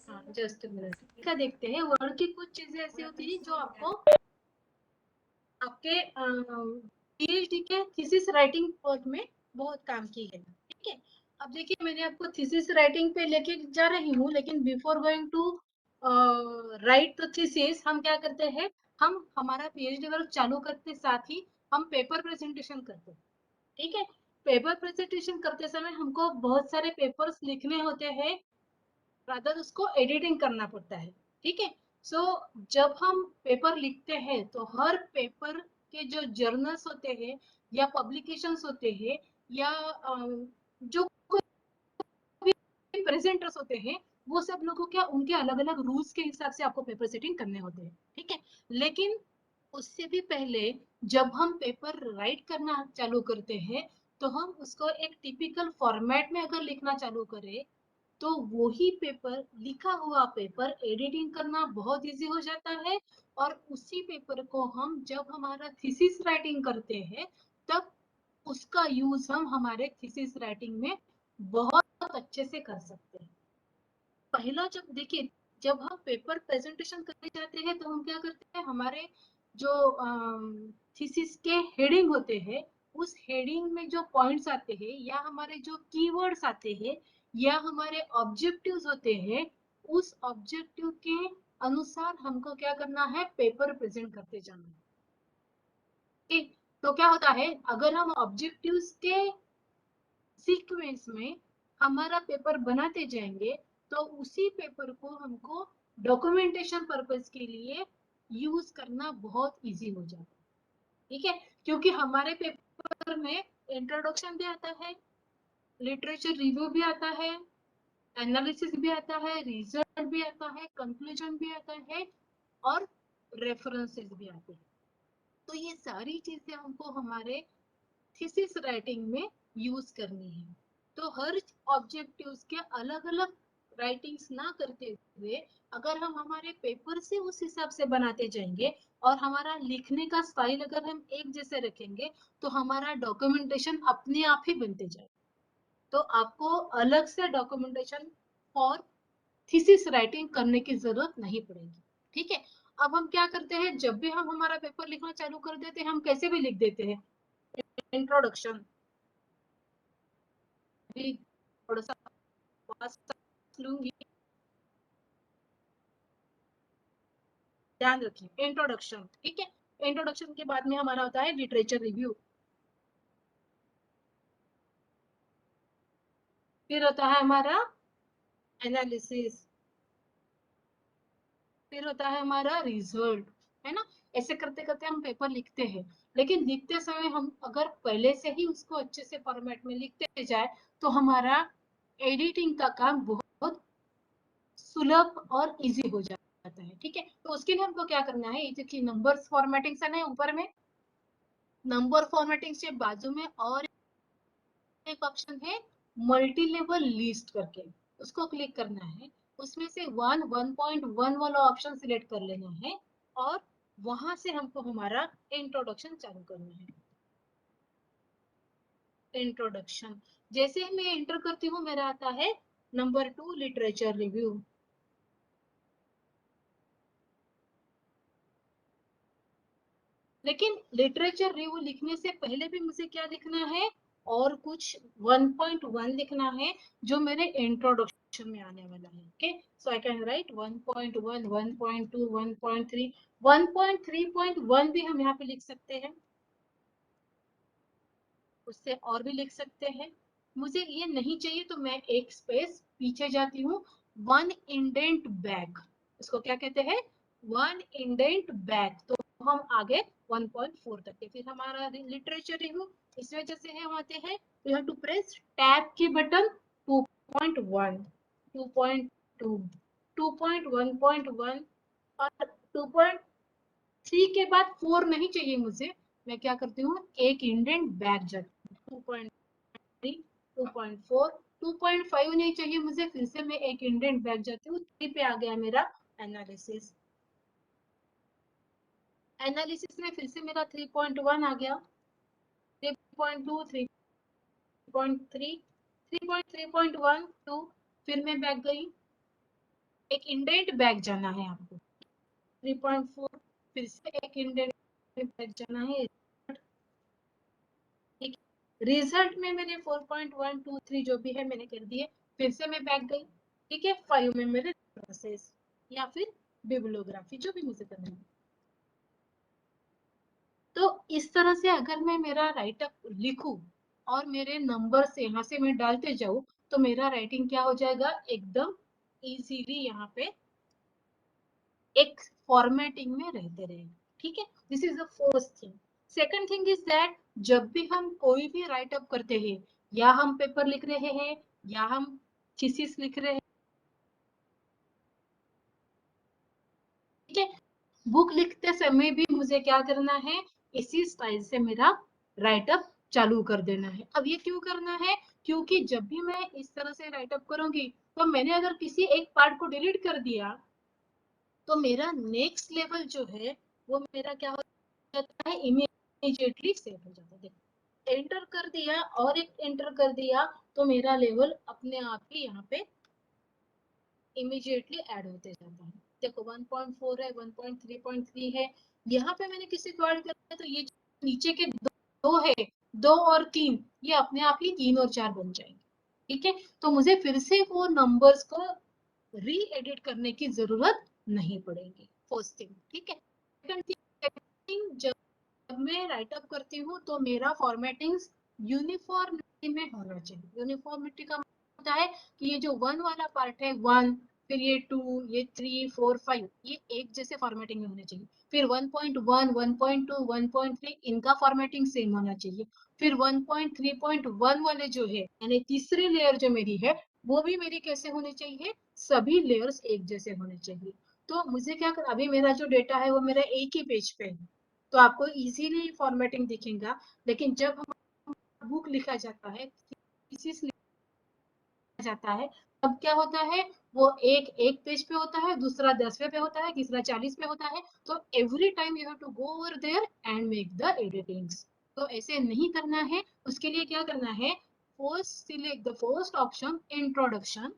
हाँ just minute का देखते हैं। वर्ड की कुछ चीजें ऐसी होती है जो आपको आपके पीएचडी के थीसिस राइटिंग वर्क में बहुत काम की है। ठीक है, अब देखिए मैंने आपको थीसिस राइटिंग पे लेके जा रही हूँ, लेकिन before going to write the thesis हम क्या करते हैं, हम हमारा पीएचडी वर्क चालू करते साथ ही हम पेपर प्रेजेंटेशन करते हैं। ठीक है, पेपर प्रेजेंटेशन करते समय हमको बहुत सारे पेपर्स लिखने होते हैं, रादर उसको एडिटिंग करना पड़ता है। ठीक है, सो जब हम पेपर लिखते हैं तो हर पेपर के जो जर्नल्स होते हैं या पब्लिकेशंस होते हैं या जो प्रेजेंटर्स होते हैं, वो सब लोगों क्या उनके अलग अलग रूल्स के हिसाब से आपको पेपर सेटिंग करने होते हैं। ठीक है, लेकिन उससे भी पहले जब हम पेपर राइट करना चालू करते हैं तो हम उसको एक टिपिकल फॉर्मेट में अगर लिखना चालू करें तो वही पेपर, लिखा हुआ पेपर एडिटिंग करना बहुत इजी हो जाता है। और उसी पेपर को हम जब हमारा थीसिस राइटिंग करते हैं तब उसका यूज हम हमारे थीसिस राइटिंग में बहुत अच्छे से कर सकते हैं। पहला जब देखिए, जब हम पेपर प्रेजेंटेशन करने जाते हैं तो हम क्या करते हैं, हमारे जो थीसिस के हेडिंग होते हैं उस हेडिंग में जो पॉइंट्स आते हैं या हमारे जो कीवर्ड्स आते हैं या हमारे ऑब्जेक्टिव्स होते हैं, उस ऑब्जेक्टिव के अनुसार हमको क्या करना है, पेपर प्रेजेंट करते जाना है। ठीक, तो क्या होता है, अगर हम ऑब्जेक्टिव्स के सीक्वेंस में हमारा पेपर बनाते जाएंगे तो उसी पेपर को हमको डॉक्यूमेंटेशन पर्पस के लिए यूज करना बहुत इजी हो जाता है। ठीक है, क्योंकि हमारे पेपर में इंट्रोडक्शन भी आता है, लिटरेचर रिव्यू भी आता है, एनालिसिस भी आता है, रिजल्ट भी आता है, कंक्लूजन भी आता है और रेफरेंसेस भी आते हैं। तो ये सारी चीजें हमको हमारे थीसिस राइटिंग में यूज करनी है। तो हर ऑब्जेक्टिव्स के अलग अलग राइटिंग्स ना करते हुए अगर हम हमारे पेपर से उस हिसाब से बनाते जाएंगे और हमारा लिखने का स्टाइल अगर हम एक जैसे रखेंगे तो हमारा डॉक्यूमेंटेशन अपने आप ही बनते जाए। तो आपको अलग से डॉक्यूमेंटेशन फॉर थीसिस राइटिंग करने की जरूरत नहीं पड़ेगी। ठीक है, अब हम क्या करते हैं, जब भी हम हमारा पेपर लिखना चालू कर देते हैं हम कैसे भी लिख देते हैं, इंट्रोडक्शन भी थोड़ा सा पास लूंगी, ध्यान रखिए इंट्रोडक्शन। ठीक है, इंट्रोडक्शन के बाद में हमारा होता है लिटरेचर रिव्यू, फिर होता है हमारा एनालिसिस, फिर होता है हमारा रिजल्ट, है ना। ऐसे करते करते हम पेपर लिखते हैं, लेकिन लिखते समय हम अगर पहले से ही उसको अच्छे से फॉर्मेट में लिखते जाए तो हमारा एडिटिंग का काम बहुत सुलभ और इजी हो जाता है। ठीक है, तो उसके लिए हमको क्या करना है, ये देखिए नंबर्स फॉर्मेटिंग से है ऊपर में, नंबर फॉर्मेटिंग से बाजू में और एक ऑप्शन है मल्टी लेवल लिस्ट करके, उसको क्लिक करना है। उसमें से 1.1 वाला ऑप्शन सिलेक्ट कर लेना है और वहां से हमको हमारा इंट्रोडक्शन चालू करना है। इंट्रोडक्शन जैसे ही मैं एंटर करती हूँ मेरा आता है नंबर 2 लिटरेचर रिव्यू। लेकिन लिटरेचर रिव्यू लिखने से पहले भी मुझे क्या लिखना है, और कुछ 1.1 लिखना है जो मेरे इंट्रोडक्शन में आने वाला है। Okay, so I can write 1.1, 1.2, 1.3, 1.3.1 भी हम यहाँ पे लिख सकते हैं, उससे और भी लिख सकते हैं। मुझे ये नहीं चाहिए तो मैं एक स्पेस पीछे जाती हूँ, वन इंडेंट बैक, इसको क्या कहते हैं, वन इंडेंट बैक। तो हम आगे 1.4 तक के, फिर हमारा लिटरेचर रिव्यू इस वजह से हम आते हैं, we have to press tab key button 2.1, 2.2, 2.1.1 और 2.3 के बाद 4 नहीं चाहिए मुझे, मैं क्या करती हूँ एक इंडेंट बैक जाती हूँ, 2.3, 2.4, 2.5 नहीं चाहिए मुझे, फिर से मैं एक इंडेंट बैक जाती हूँ, 3 पे आ गया मेरा एनालिसिस। एनालिसिस में फिर से मेरा 3.1 आ गया, 3.2, 3.3, 3.3.1, 2, फिर मैं बैक गई, एक इंडेंट बैक जाना है आपको 3.4, फिर से एक इंडेंट बैक जाना है। ठीक, रिजल्ट में मेरे 4.123 जो भी है मैंने कर दिए, फिर से मैं बैक गई। ठीक है, 5 में मेरे प्रोसेस या फिर बिब्लियोग्राफी जो भी मुझे करना है। तो इस तरह से अगर मैं मेरा राइट अप लिखूं और मेरे नंबर से यहाँ से मैं डालते जाऊं तो मेरा राइटिंग क्या हो जाएगा, एकदम इजीली यहाँ पे एक फॉर्मेटिंग में रहते रहेगा। ठीक है, this is the first thing. Second thing is that जब भी हम कोई भी राइट अप करते हैं, या हम पेपर लिख रहे हैं या हम थीसिस लिख रहे हैं, ठीक है, बुक लिखते समय भी मुझे क्या करना है, इसी स्टाइल से मेरा राइट अप चालू कर देना है। अब ये क्यों करना है, क्योंकि जब भी मैं इस तरह से राइट अप करूंगी तो मैंने अगर किसी एक पार्ट को डिलीट कर दिया तो मेरा नेक्स्ट लेवल जो है वो मेरा क्या हो जाता है, इमीडिएटली सेव हो जाता है। एंटर कर दिया और एक एंटर कर दिया तो मेरा लेवल अपने आप ही यहाँ पे इमीडिएटली ऐड होते जाता है। देखो 1.4 है, 1.3.3 है, यहाँ पे मैंने किसी को ऐड किया तो ये नीचे के दो है, 2 और 3, ये अपने आप ही 3 और 4 बन जाएंगे। ठीक है, तो मुझे फिर से वो नंबर्स को री एडिट करने की जरूरत नहीं पड़ेगी, फर्स्ट थिंग। ठीक है, सेकंड थिंग, जब मैं राइट अप करती हूँ तो मेरा फॉर्मेटिंग यूनिफॉर्मिटी में होना चाहिए। यूनिफॉर्मिटी का मतलब होता है कि ये जो 1 वाला पार्ट है 1, फिर ये 2, ये 3, 4, 5, ये एक जैसे फॉर्मेटिंग में होने चाहिए। फिर 1.1, 1.2, 1.3 इनका फॉर्मेटिंग सेम होना चाहिए। फिर 1.3.1 वाले जो है यानी तीसरी लेयर जो मेरी है वो भी मेरी कैसे होनी चाहिए, सभी लेयर्स एक जैसे होने चाहिए। तो मुझे क्या कर, अभी मेरा जो डेटा है वो मेरा एक ही पेज पे है तो आपको इजीली फॉर्मेटिंग दिखेगा। लेकिन जब हमारा बुक लिखा जाता है, थीसिस लिखा जाता है, तब क्या होता है, वो एक पेज पे होता है, दूसरा 10वें पे होता है, तीसरा 40 पे होता है। तो every time you have to go over there and make the editings. तो ऐसे नहीं करना है, उसके लिए क्या करना है, first select the first option introduction.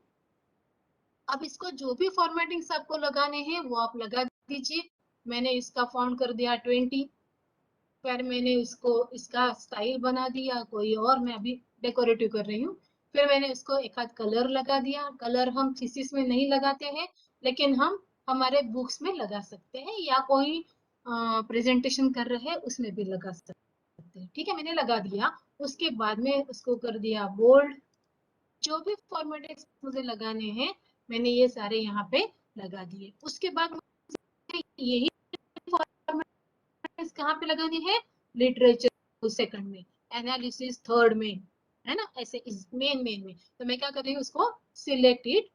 अब इसको जो भी फॉर्मेटिंग्स आपको लगाने हैं वो आप लगा दीजिए। मैंने इसका फॉन्ट कर दिया 20, फिर मैंने इसको इसका स्टाइल बना दिया कोई और, मैं अभी डेकोरेटिव कर रही हूँ। फिर मैंने इसको एक आध कलर लगा दिया। कलर हम थीसिस में नहीं लगाते हैं लेकिन हम हमारे बुक्स में लगा सकते हैं या कोई प्रेजेंटेशन कर रहे हैं उसमें भी लगा सकते हैं। ठीक है, मैंने लगा दिया। उसके बाद में उसको कर दिया बोल्ड। जो भी फॉर्मेटिंग मुझे लगाने हैं मैंने ये सारे यहाँ पे लगा दिए। उसके बाद मुझे यही कहाँ पे लगानी है, लिटरेचर सेकंड में, एनालिसिस थर्ड में, है ना, ऐसे इस मेन में। तो मैं क्या कर रही हूँ, उसको सिलेक्टेड,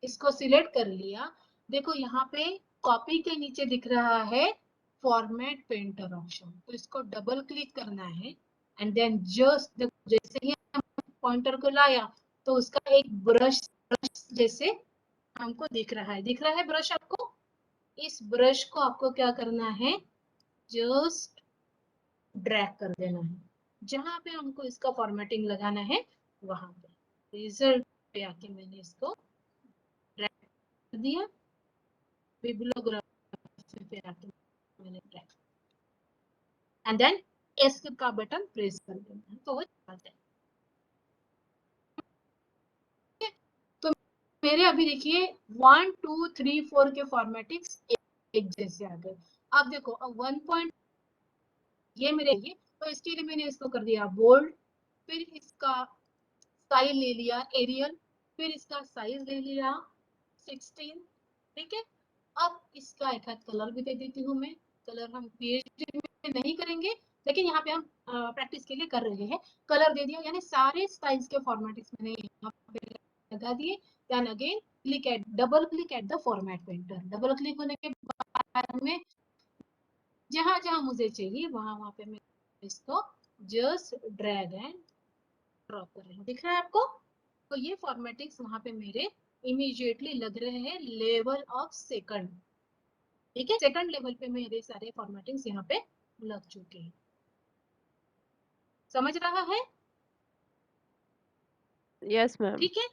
इसको सिलेक्ट कर लिया। देखो यहाँ पे कॉपी के नीचे दिख रहा है फॉर्मेट पेंटर ऑप्शन, तो इसको डबल क्लिक करना है एंड देन जस्ट जैसे ही पॉइंटर को लाया तो उसका एक ब्रश जैसे हमको दिख रहा है ब्रश आपको। इस ब्रश को आपको क्या करना है, जस्ट ड्रैग कर देना है जहां पे हमको इसका फॉर्मेटिंग लगाना है वहां पे। रिजल्ट पे आके मैंने इसको ड्रैग कर दिया, बिब्लियोग्राफी पे आके मैंने ड्रैग एंड देन एस्केप का बटन प्रेस कर देना है तो वो चलता है। तो मेरे अभी देखिए 1 2 3 4 के फॉर्मेटिंग्स एक जैसे आ गए। अब देखो अब 1 पॉइंट ये मेरे ये, तो इसके लिए मैंने इसको कर दिया बोल्ड, फिर इसका स्टाइल ले लिया एरियल, फिर इसका साइज ले लिया 16। ठीक है, अब इसका एक हाथ कलर भी दे देती हूँ मैं। कलर हम पीएचडी में नहीं करेंगे लेकिन यहाँ पे हम प्रैक्टिस के लिए कर रहे हैं। कलर दे दिया, यानी सारे स्टाइल्स के फॉर्मेटिंग्स मैंने यहाँ पे लगा दिए। Then again click at, double click at the format painter. Double click होने के बाद में जहां जहां मुझे चाहिए वहां वहां पे मैं इसको जस्ट ड्रैग एंड ड्रॉप कर रही हूँ। दिख रहा है आपको? तो ये फॉर्मेटिक्स वहां पे मेरे इमीडिएटली लग रहे हैं लेवल ऑफ सेकंड। ठीक है, सेकंड लेवल पे मेरे सारे फॉर्मेटिंग्स यहाँ पे लग चुके हैं। समझ रहा है? Yes ma'am. ठीक है,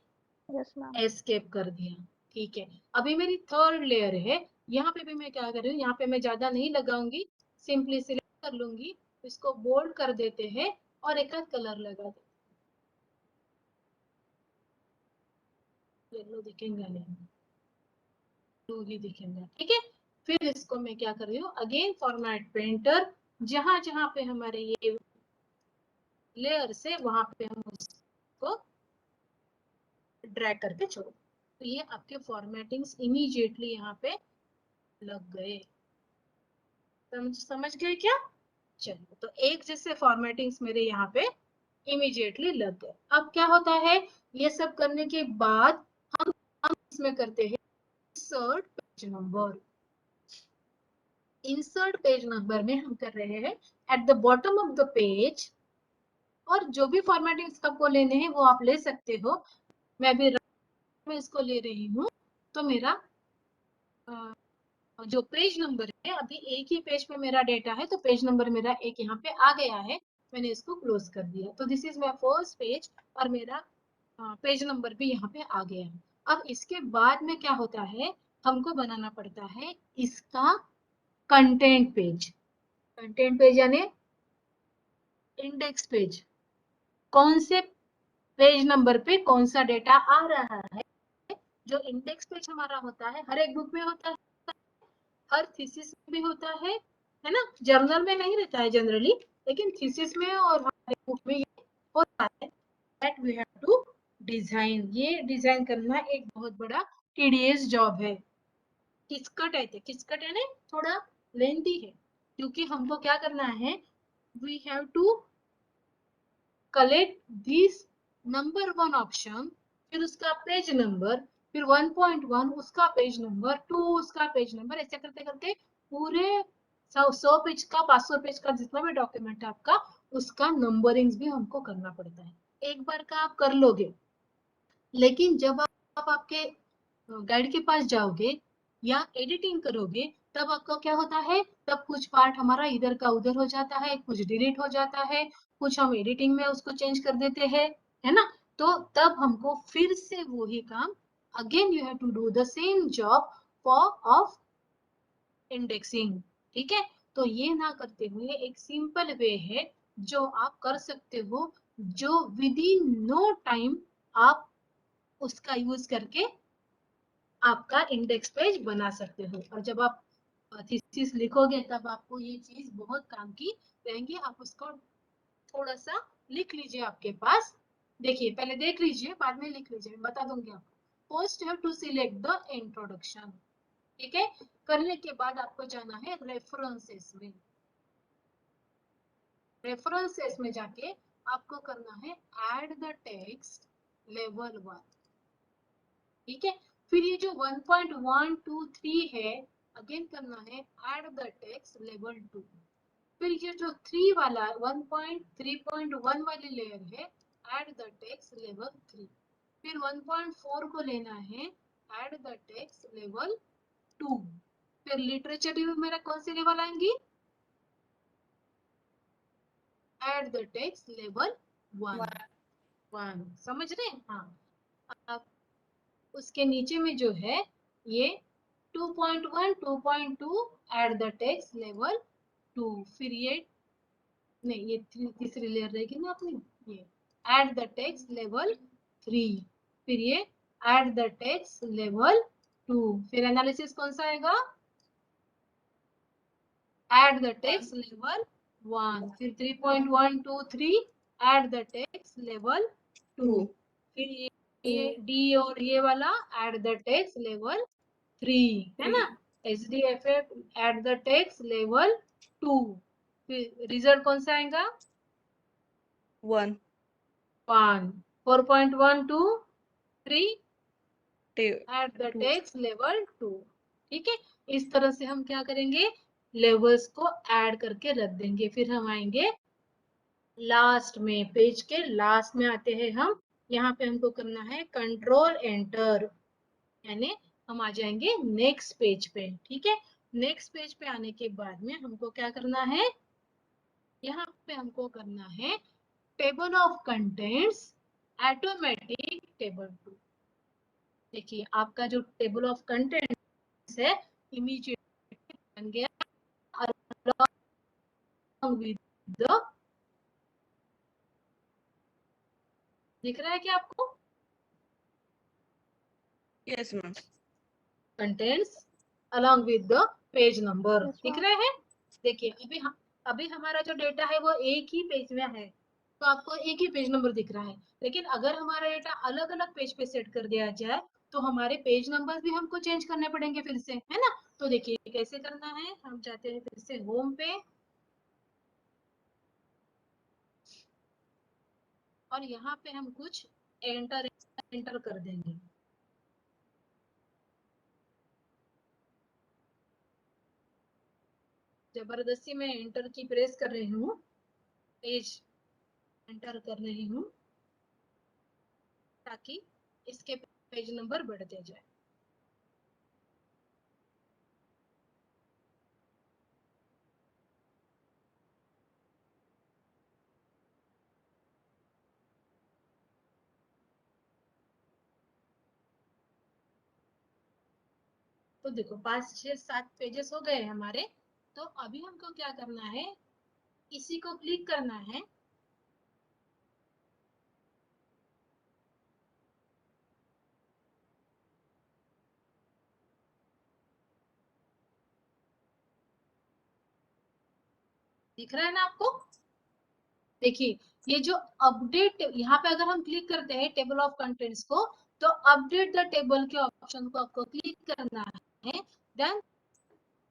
यस मैम। एस्केप कर दिया। ठीक है, अभी मेरी थर्ड लेयर है, यहाँ पे भी मैं क्या कर रही हूँ, यहाँ पे मैं ज्यादा नहीं लगाऊंगी, सिंपली सिलेक्ट कर लूंगी, इसको बोल्ड कर देते हैं और एक आध कलर लगा देते, येलो दिखेंगे नहीं, ब्लू ही दिखेंगे। ठीक है, फिर इसको मैं क्या कर रही हूँ, अगेन फॉर्मेट पेंटर, जहां जहां पे हमारे ये लेयर से वहां पे हम उसको ड्रैग करके छोड़ो, तो ये आपके फॉर्मेटिंग्स इमीडिएटली यहाँ पे लग गए। समझ गए क्या? चलिए, तो एक जैसे फॉर्मेटिंग्स मेरे यहाँ पे इमीडिएटली लग गए। अब क्या होता है, ये सब करने के बाद हम इसमें करते हैं insert page number. Insert page number में हम कर रहे हैं at the bottom of the page, और जो भी फॉर्मेटिंग्स आपको लेने हैं वो आप ले सकते हो। मैं भी में इसको ले रही हूँ, तो मेरा जो पेज नंबर है, अभी एक ही पेज पे मेरा डेटा है, तो पेज नंबर मेरा एक यहाँ पे आ गया है, मैंने इसको क्लोज कर दिया, तो this is my first page, और मेरा पेज नंबर भी यहाँ पे आ गया है। अब इसके बाद में क्या होता है, हमको बनाना पड़ता है इसका कंटेंट पेज। कंटेंट पेज यानी इंडेक्स पेज, कौन से पेज नंबर पे कौन सा डेटा आ रहा है। जो इंडेक्स पेज हमारा होता है, हर एक बुक में होता है, हर थीसिस में भी होता है ना, जर्नल में नहीं रहता है जनरली, लेकिन थीसिस में और हर एक बुक में ये होता है। That we have to design, ये डिजाइन करना एक बहुत बड़ा टीडीएस जॉब है। किचकट है, किचकट है ना, थोड़ा लेंथी है, क्योंकि हमको क्या करना है, we have to collect this number one option, फिर उसका पेज नंबर, फिर 1.1 उसका पेज नंबर, 2 उसका पेज नंबर, ऐसे करते करते पूरे 100 पेज का, 500 पेज का जितना भी डॉक्यूमेंट है आपका, उसका नंबरिंग भी हमको करना पड़ता है। एक बार का आप कर लोगे, लेकिन जब आप आपके गाइड के पास जाओगे या एडिटिंग करोगे, तब आपका क्या होता है, तब कुछ पार्ट हमारा इधर का उधर हो जाता है, कुछ डिलीट हो जाता है, कुछ हम एडिटिंग में उसको चेंज कर देते हैं, है ना, तो तब हमको फिर से वही काम, again you have to do the same job for of indexing. ठीक है, तो ये ना करते हुए एक सिंपल वे है जो आप कर सकते हो, जो विद इन नो टाइम आप उसका यूज करके आपका इंडेक्स पेज बना सकते हो। और जब आप थीसिस लिखोगे तब आपको ये चीज बहुत काम की रहेंगी। आप उसको थोड़ा सा लिख लीजिए आपके पास, देखिए पहले देख लीजिए, बाद में लिख लीजिए, मैं बता दूंगी आपको। First have to select the introduction. ठीक है, करने के बाद आपको जाना है रेफरेंसेस में। रेफरेंसेस में जाके आपको करना है ऐड द टेक्स्ट लेवल 1। ठीक है, फिर ये जो 1.123 है, अगेन करना है ऐड द टेक्स्ट लेवल 2। फिर ये जो 3 वाला 1.3.1 वाली लेयर है, ऐड द टेक्स्ट लेवल 3। फिर 1.4 को लेना है, ऐड द टेक्स्ट लेवल 2। फिर लिटरेचर रिव्यू मेरा कौन सी लेवल आएंगी, ऐड द टेक्स्ट लेवल 1। समझ रहे हैं? हाँ, अब उसके नीचे में जो है ये 2.1 2.2 ऐड द टेक्स्ट लेवल 2। फिर ये नहीं, ये तीसरी लेयर रहेगी ना अपनी, ये ऐड द टेक्स्ट लेवल 3। फिर ये ऐड द टेक्स्ट लेवल 2। फिर एनालिसिस कौन सा आएगा, ऐड द टेक्स्ट लेवल 1। फिर 3.123 ऐड द टेक्स्ट लेवल 2। फिर ये डी और ये वाला ऐड द टेक्स्ट लेवल 3, है ना, SDFF add the text level 2। फिर रिजल्ट कौन सा आएगा, 1 4.123 2 एट द टेक्स्ट लेवल 2। ठीक है, इस तरह से हम क्या करेंगे, लेवल्स को ऐड करके रख देंगे। फिर हम आएंगे लास्ट में, पेज के लास्ट में आते हैं हम, यहाँ पे हमको करना है कंट्रोल एंटर, यानी हम आ जाएंगे नेक्स्ट पेज पे। ठीक है, नेक्स्ट पेज पे आने के बाद में हमको क्या करना है, यहाँ पे हमको करना है table of contents automatic table 2। देखिए आपका जो टेबल ऑफ कंटेंट्स है इमीडिएटली बन गया along with the, दिख रहा है क्या आपको? Yes ma'am. Contents along with the page number Yes, दिख ma'am. रहे हैं। देखिए अभी हमारा जो डेटा है वो एक ही पेज में है, तो आपको एक ही पेज नंबर दिख रहा है। लेकिन अगर हमारा डेटा अलग अलग पेज पे सेट कर दिया जाए तो हमारे पेज नंबर भी हमको चेंज करने पड़ेंगे फिर से, है ना। तो देखिए कैसे करना है, हम जाते हैं फिर से होम पे और यहाँ पे हम कुछ एंटर कर देंगे। जबरदस्ती मैं एंटर की प्रेस कर रही हूँ, पेज एंटर कर रही हूँ ताकि इसके पेज नंबर बढ़ते जाए। तो देखो 5 6 7 पेजेस हो गए हमारे। तो अभी हमको क्या करना है, इसी को क्लिक करना है, दिख रहा है ना आपको। देखिए ये जो अपडेट, यहाँ पे अगर हम क्लिक करते हैं टेबल ऑफ कंटेंट्स को, तो अपडेट द टेबल के ऑप्शन को आपको क्लिक करना है, then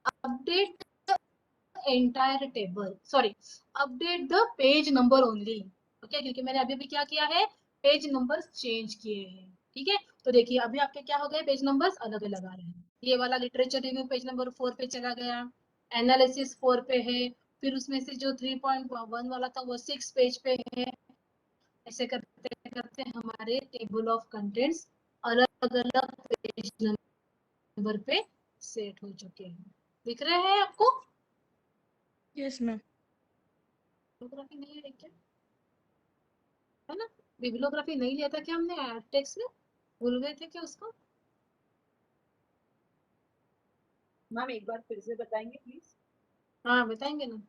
update entire table, sorry update the page number only. Okay, क्योंकि मैंने अभी भी क्या किया है, पेज नंबर्स चेंज किए हैं। ठीक है, तो देखिए अभी आपके क्या हो गए, पेज नंबर्स अलग अलग आ रहे हैं। ये वाला लिटरेचर रिव्यू पेज नंबर 4 पे चला गया, एनालिसिस 4 पे है, फिर उसमें से जो 3.1 वाला था वो 6 पेज पे है। ऐसे करते करते हमारे टेबल ऑफ कंटेंट्स अलग अलग पेज नंबर पे सेट हो चुके हैं। दिख रहे हैं आपको? Yes ma'am. बिब्लियोग्राफी नहीं है क्या, है ना? बिब्लियोग्राफी नहीं लिया था क्या हमने टेक्स्ट में, भूल गए थे क्या उसको? मैम एक बार फिर से बताएंगे प्लीज। हाँ बताएंगे ना।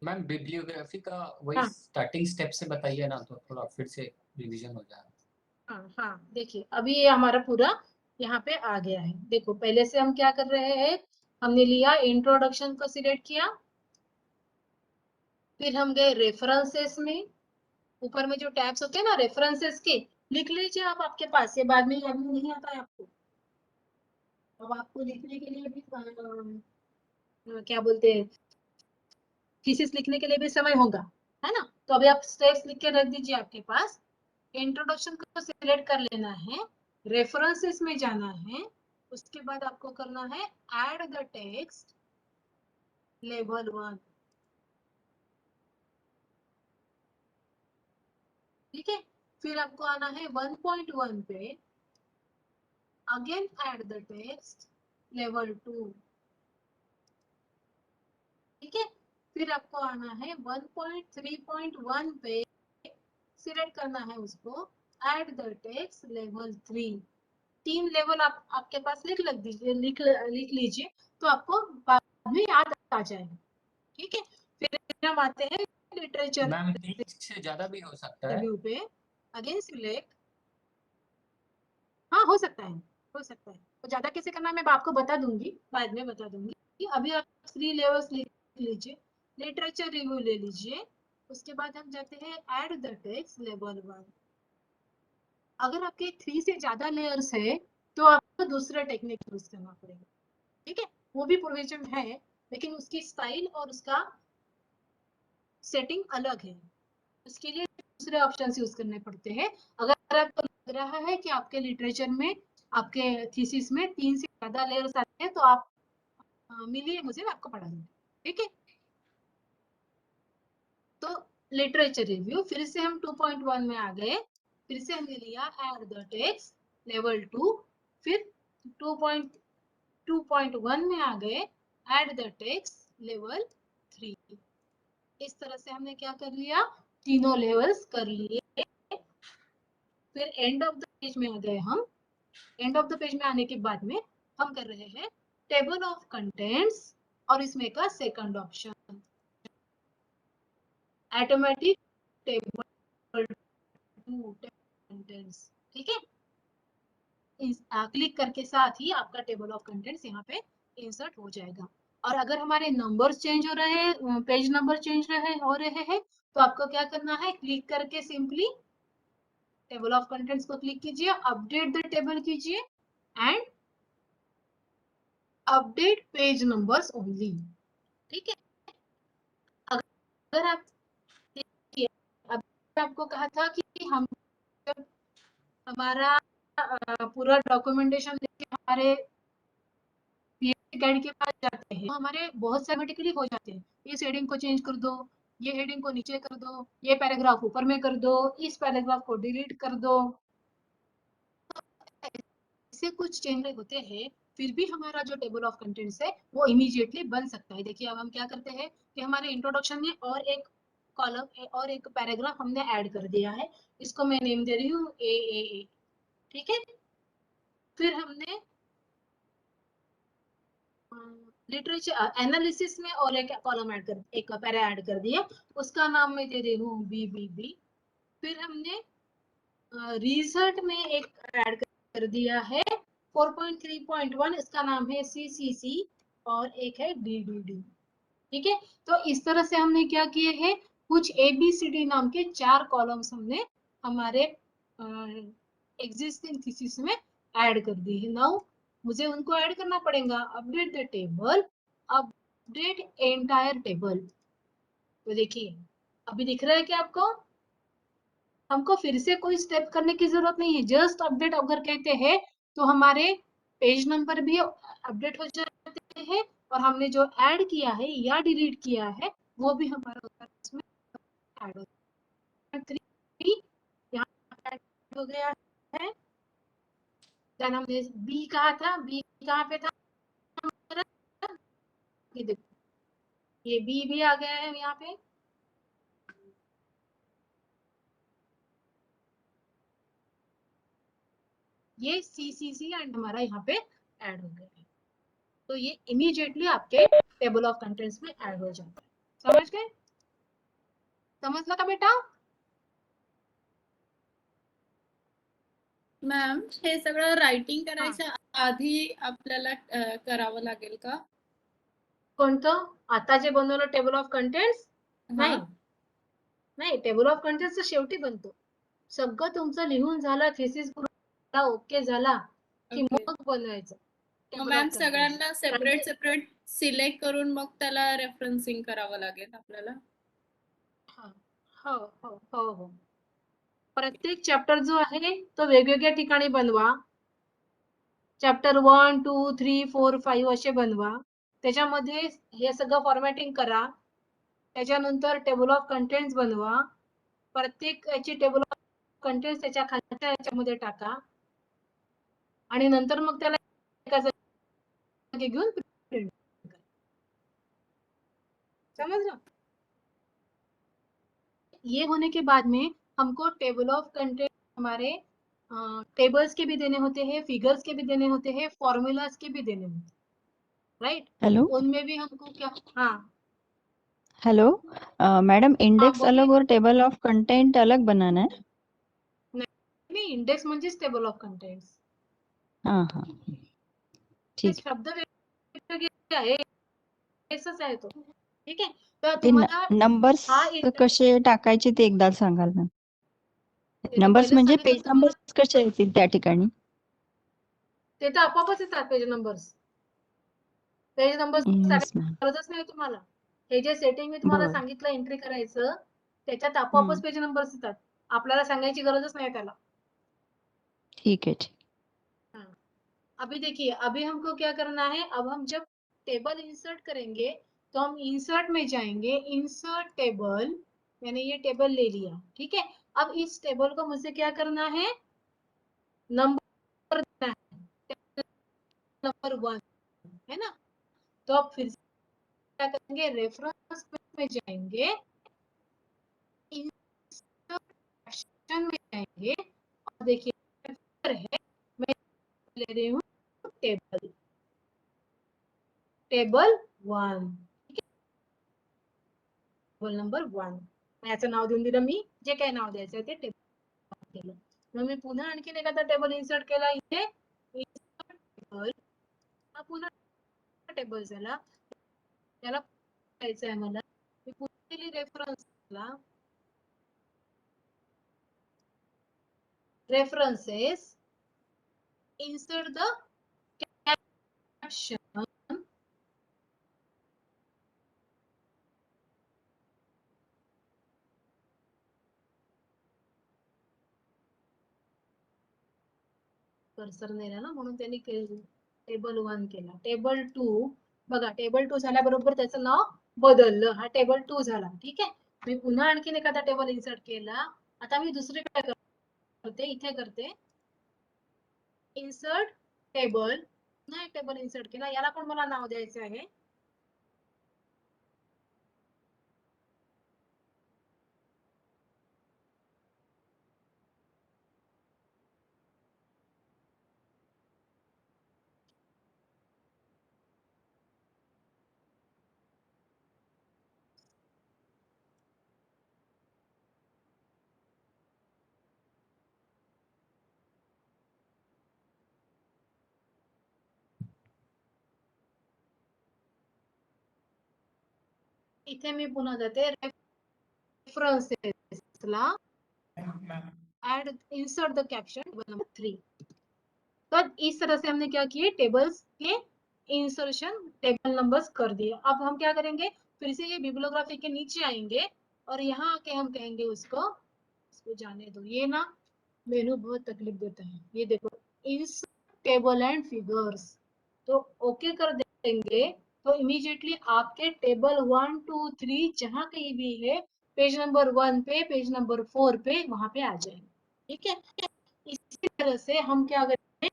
मैम बिब्लियोग्राफी का वही हाँ स्टार्टिंग स्टेप से बताइए ना, तो थोड़ा फिर से रिवीजन हो जाए। हाँ हाँ, देखिए अभी ये हमारा पूरा यहाँ पे आ गया है। देखो पहले से हम क्या कर रहे हैं, हमने लिया इंट्रोडक्शन को सिलेक्ट किया, फिर हम गए रेफरेंसेस में, ऊपर में जो टैब्स होते हैं ना रेफरेंसेस के, लिख लीजिए आप, आपके पास ये बाद में याद नहीं आता है आपको। अब आपको लिखने के लिए भी क्या बोलते हैं, थीसिस लिखने के लिए भी समय होगा, है ना। तो अभी आप टेक्स्ट लिख के रख दीजिए आपके पास। इंट्रोडक्शन को सिलेक्ट कर लेना है, रेफरेंसेस में जाना है, उसके बाद आपको करना है ऐड द टेक्स्ट लेवल 1। ठीक है, फिर आपको आना है 1.1 पे, again add the text level 2। ठीक है, फिर आपको आना है 1.3.1 पे, सिलेक्ट करना है उसको, add the text level 3। 3 level आप आपके पास लिख दीजिए, लिख लीजिए, तो आपको बाद में याद आ जाएगा। ठीक है, फिर हम आते हैं लिटरेचर मैम 3 से ज्यादा भी हो सकता है। रिव्यू पे, अगेन सिलेक्ट, हाँ हो सकता है, हो सकता है। तो ज्यादा कैसे करना है मैं आपको बता दूंगी, बाद में बता दूंगी। कि अभी आप 3 लेवल्स लिख लीजिए, लिटरेचर रिव्यू ले लीजिए, उसके बाद हम जाते हैं ऐड द टेक्स्ट लेवल 1। अगर आपके 3 से ज्यादा लेयर्स है तो आपको दूसरा टेक्निक यूज करना पड़ेगा। ठीक है, वो भी प्रोविजन है, लेकिन उसकी स्टाइल और उसका सेटिंग अलग है, उसके लिए दूसरे ऑप्शन यूज करने पड़ते हैं। अगर आपको लग रहा है कि आपके लिटरेचर में, आपके थीसिस में 3 से ज्यादा लेयर्स आते हैं, तो आप मिलिए मुझे, मैं आपको पढ़ा दूंगी। ठीक है, तो लिटरेचर रिव्यू फिर से हम 2.1 में आ गए, फिर से हमने लिया ऐड द टेक्स्ट लेवल 2, फिर 2. 2.1 में आ गए, ऐड द टेक्स्ट लेवल 3। इस तरह से हमने क्या कर लिया, तीनों लेवल्स कर लिए। फिर एंड ऑफ द पेज में आ गए हम। एंड ऑफ द पेज में आने के बाद में हम कर रहे हैं टेबल ऑफ कंटेंट्स, और इसमें का second option automatic table to contents. ठीक है, क्लिक करके साथ ही आपका टेबल ऑफ कंटेंट्स यहाँ पे इंसर्ट हो जाएगा। और अगर हमारे नंबर्स चेंज हो रहे हैं, पेज नंबर चेंज हो रहे हैं, तो आपको क्या करना है, क्लिक करके सिंपली टेबल ऑफ कंटेंट्स को क्लिक कीजिए, अपडेट द टेबल कीजिए and update page numbers only. ठीक है, अगर आप देखिए, अभी आपको कहा था कि हम जब हमारा पूरा डॉक्यूमेंटेशन लेके हमारे गाइड के पास जाते हैं, हमारे बहुत से ऑटोमेटिकली हो जाते हैं, इस हेडिंग को चेंज कर दो, ये हेडिंग को नीचे कर दो, ये पैराग्राफ ऊपर में कर दो, इस पैराग्राफ को डिलीट कर दो। ऐसे कुछ चेंज होते हैं, फिर भी हमारा जो टेबल ऑफ कंटेंट्स है वो इमीडिएटली बन सकता है। देखिए अब हम क्या करते हैं कि हमारे इंट्रोडक्शन में और एक कॉलम और एक पैराग्राफ हमने ऐड कर दिया है, इसको मैं नेम दे रही हूँ ए। ठीक है, फिर हमने लिटरेचर एनालिसिस में और एक कॉलम ऐड कर, एक पैरा ऐड कर दिया, उसका नाम मैं दे रही हूँ बी। फिर हमने रिजल्ट में एक ऐड कर दिया है 4.3.1, इसका नाम है CCC, और एक है DDD। ठीक है, तो इस तरह से हमने क्या किए हैं, कुछ ABCD नाम के 4 कॉलम्स हमने हमारे एग्जिस्टिंग थीसिस में ऐड कर दी है। नाउ मुझे उनको ऐड करना पड़ेगा, update the table, update entire table. तो देखिए अभी दिख रहा है कि आपको, हमको फिर से कोई स्टेप करने की जरूरत नहीं है, जस्ट अपडेट अगर कहते हैं तो हमारे पेज नंबर भी अपडेट हो जाते हैं, और हमने जो ऐड किया है या डिलीट किया है वो भी हमारा इसमें ऐड हो जाएगा। 3 यहाँ ऐड हो गया है। देन हमने बी कहा था, बी कहाँ पे था हमारा, ये देखो ये बी भी आ गया है यहाँ पे। ये CCC एंड हमारा यहाँ पे ऐड हो गया है, तो ये इमीडिएटली आपके टेबल ऑफ कंटेंट्स में ऐड हो जाता है। समझ गए, समझला का बेटा? मॅम हे सगळं रायटिंग करायच्या आधी आपल्याला करावं लागेल का? कोणतं? आता जे बनवलं टेबल ऑफ कंटेंट्स? नाही हा नाही, टेबल ऑफ कंटेंट्स शेवटी बनतो, सगळं तुमचं लिहून झालं, थेसिस पूर्ण ओके झाला की ओके, मग बनवायचं मग टेबल मॅम ऑफ कंटेंट्स। सगळ्यांना सेपरेट सेपरेट सिलेक्ट करून मग त्याला रेफरन्सिंग करावं लागेल आपल्याला? हो हो हो हो, प्रत्येक चॅप्टर जो आहे तो वेगवेगळ्या ठिकाणी बनवा, चॅप्टर 1 2 3 4 5 असे बनवा, त्याच्यामध्ये हे सगळं फॉर्मॅटिंग करा, त्याच्यानंतर टेबल ऑफ कंटेंट्स बनवा, प्रत्येक याची टेबल ऑफ कंटेंट्स त्याच्या खालच्या याच्यामध्ये टाका, आणि नंतर मग त्याला एका जागी घेऊन प्रिंट करा। समझ? ये होने के बाद में हमको टेबल ऑफ कंटेंट हमारे टेबल्स के भी देने होते हैं, फिगर्स के भी देने होते हैं, फॉर्मूलाज के भी देने होते हैं, राइट? हेलो उनमें भी हमको क्या, हाँ हेलो मैडम, इंडेक्स बोलिए। अलग और टेबल ऑफ कंटेंट अलग बनाना है? नहीं, इंडेक्स म्हणजेच टेबल ऑफ कंटेंट्स, हाँ हाँ, ठीक है। शब्द वेगवेगळे आहे, असंच आहे तो। ठीक आहे, तर ते तुम्हाला नंबर्स हा कसे टाकायचे ते एकदा सांगाल ना? ते तर नंबर्स पहिलेच म्हणजे सांगितलं पेज तुम्हाला, नंबर्स कसे येतील त्या ठिकाणी? ते तर आपोआपच येतात page numbers, page numbers yes ma'am. गरजच नाही तुम्हाला, हे जे सेटिंग मी तुम्हाला बर. सांगितलं एंट्री करायचं, त्याच्यात आपोआपच पेज नंबर्स येतात, आपल्याला सांगायची गरजच नाही त्याला। ठीक है, ठीक। अभी देखिए, अभी हमको क्या करना है, अब हम जब टेबल इंसर्ट करेंगे तो हम इंसर्ट में जाएंगे, इंसर्ट टेबल, मैंने ये टेबल ले लिया, ठीक है। अब इस टेबल को मुझे क्या करना है, नंबर देना है, नंबर 1, है ना। तो अब फिर से क्या करेंगे, रेफरेंस में जाएंगे, इंसर्शन में जाएंगे और देखिए है, मैं ले रही हूँ टेबल, टेबल 1, टेबल नंबर 1. याचं नाव देऊन दिलं मी, जे काही नाव द्यायचं ते टेबल केलं. मग मी पुन्हा आणखीन एखादा टेबल इन्सर्ट केला इथे, टेबल हा पुन्हा टेबल झाला. त्याला करायचं आहे मला, मी पुन्हा दिली रेफरन्सला, references, insert the caption, cursor नेला ना म्हणून त्यांनी टेबल 1 केला. टेबल 2 बघा, टेबल 2 झाल्याबरोबर त्याचं नाव बदललं, हा टेबल 2 झाला. ठीक आहे. मी पुन्हा आणखीन एखादा टेबल इन्सर्ट केला. आता मी दुसरीकडे करते, इथे करते इन्सर्ट टेबल, पुन्हा एक टेबल इन्सर्ट केला. याला पण मला नाव द्यायचं आहे. इथे मी पुन्हा जाते रेफरन्सेसला, add insert the caption table number 3. तो इस तरह से हमने क्या किए, टेबल्स के इंसर्शन टेबल नंबर्स कर दिए. अब हम क्या करेंगे, फिर से ये बिब्लियोग्राफी के नीचे आएंगे और यहाँ आके हम कहेंगे उसको जाने दो. ये ना मेनू बहुत तकलीफ देता है. ये देखो, इंसर्ट टेबल एंड फिगर्स, तो ओके कर देंगे तो इमीडिएटली आपके टेबल 1 2 3 जहां कहीं भी है, पेज नंबर 1 पे, पेज नंबर 4 पे, वहां पे आ जाएंगे. ठीक है. इसी तरह से हम क्या करेंगे,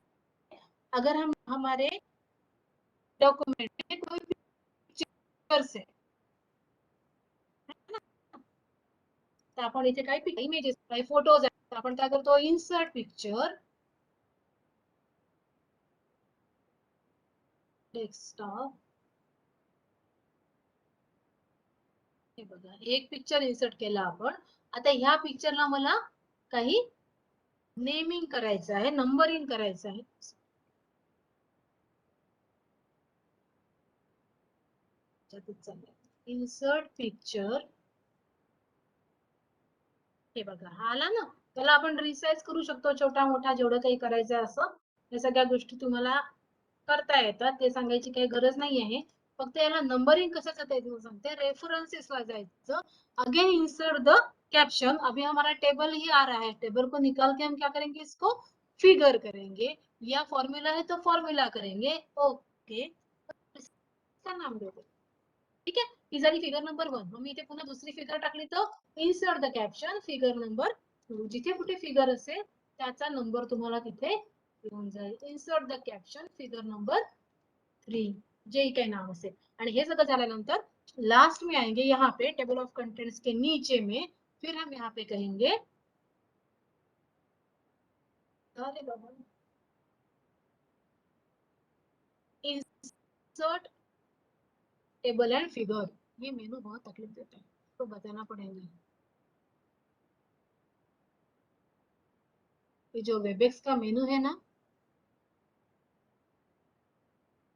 अगर हम हमारे डॉक्युमेंट में कोई पिक्चर्स है ना, तर आपण इथे काही इमेजेस, काही फोटोज आहेत, आपण काय करतो, इन्सर्ट पिक्चर, डेस्कटॉप, हे बघा एक पिक्चर इन्सर्ट केला आपण. आता ह्या पिक्चरला मला काही नेमिंग करायचं आहे, नंबरिंग करायचं आहे. इन्सर्ट पिक्चर, हे बघा आला ना. त्याला आपण रिसाइज करू शकतो, छोटा मोठा जेवढं काही करायचं असं. या सगळ्या गोष्टी तुम्हाला करता येतात, ते सांगायची काही गरज नाही आहे. फक्त याला नंबरिंग कसं करता येतं सांगते. रेफरेंसेस ला जायचं, अगेन इंसर्ट द कैप्शन. अभी हमारा टेबल ही आ रहा है, टेबल को निकाल के हम क्या करेंगे, इसको फिगर करेंगे, या फॉर्मूला है तो फॉर्मूला करेंगे. ओके, इसका नाम दे दो. ठीक आहे. ही झाली फिगर नंबर 1. मग मी इथे पुन्हा दुसरी फिगर टाकली तर insert the caption figure number 2. जिथे कुठे फिगर असेल त्याचा नंबर तुम्हाला तिथे येऊन जाईल. Insert the caption figure number 3, जे काही नाम असेल. आणि हे सगळं झाल्यानंतर लास्ट में आएंगे यहाँ पे टेबल ऑफ कंटेंट्स के नीचे में, फिर हम यहाँ पे कहेंगे, अरे बाबा, इंसर्ट टेबल एंड फिगर. ये मेनू बहुत तकलीफ देता है, तो बताना पड़ेगा. ये जो वेबएक्स का मेनू है ना,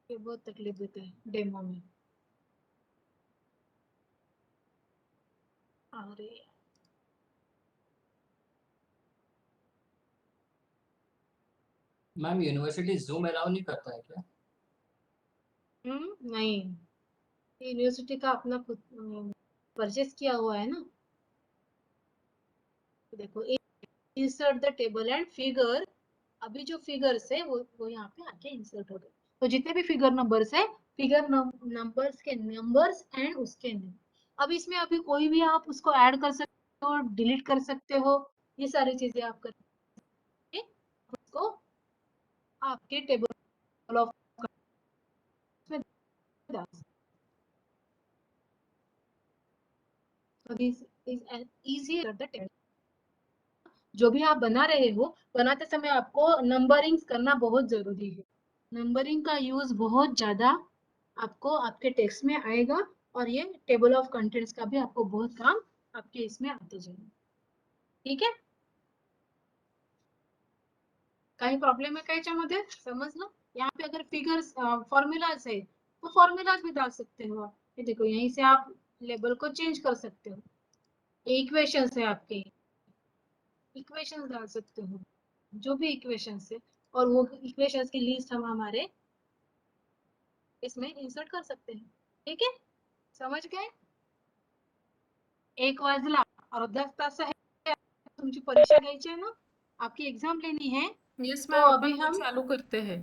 ये बहुत तकलीफ देता है डेमो में. अरे मैम यूनिवर्सिटी जूम अलाउ नहीं करता है क्या? नहीं, यूनिवर्सिटी का अपना खुद परचेस किया हुआ है ना. तो देखो, insert the table and figure. अभी जो फिगर्स है वो यहाँ पे आके इंसर्ट हो गए. तो जितने भी फिगर नंबर्स है, फिगर नंबर्स के नंबर्स एंड उसके नेम. अब इसमें अभी कोई भी आप उसको ऐड कर सकते हो, डिलीट कर सकते हो, ये सारी चीजें आप करके उसको आपके टेबल ऑफ डाल सकते हो। This is an easy the test. जो भी आप बना रहे हो, बनाते समय आपको नंबरिंग करना बहुत जरूरी है। नंबरिंग का यूज बहुत ज्यादा आपको आपके टेक्स्ट में आएगा, और ये टेबल ऑफ कंटेंट्स का भी आपको बहुत काम आपके इसमें आते जाएगा। ठीक है, काही प्रॉब्लेम है का याच्यामध्ये? समझना। यहाँ पे अगर फिगर्स फॉर्मूलाज है तो फॉर्मूलाज भी डाल सकते हो आप। ये देखो, यहीं से आप लेबल को चेंज कर सकते हो। इक्वेशंस है आपके, इक्वेशंस डाल सकते हो, जो भी इक्वेशंस है, और वो इक्वेशंस की लिस्ट हम हमारे इसमें इंसर्ट कर सकते हैं। ठीक है, समझ गए? 1 वाजला और 10 तास आहे, तुमची परीक्षा घ्यायची आहे ना, आपकी एग्जाम लेनी है। यस तो मैम, अभी अपन वो हम चालू करते हैं।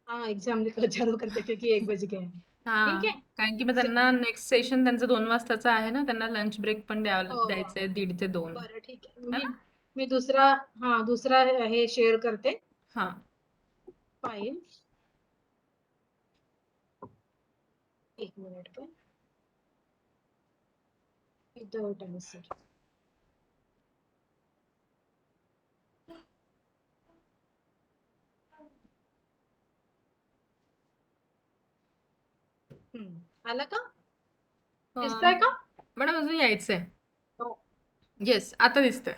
हाँ एग्जाम चालू करते क्योंकि 1 बज गए हैं। ठीक हां, है, कारण की मग त्यांना नेक्स्ट सेशन त्यांचं 2 वाजताचं आहे ना, त्यांना लंच ब्रेक पण हो हो द्यायचंय 1:30 ते 2. बरं ठीक आहे। है मी ना? मी दुसरा दुसरा हे शेअर करते हां. फाईल। 1 मिनिट पण विदाउट आन्सर। आला का? दिसतंय का? मॅडम अजून यायचंय. हो। येस, आता दिसतंय.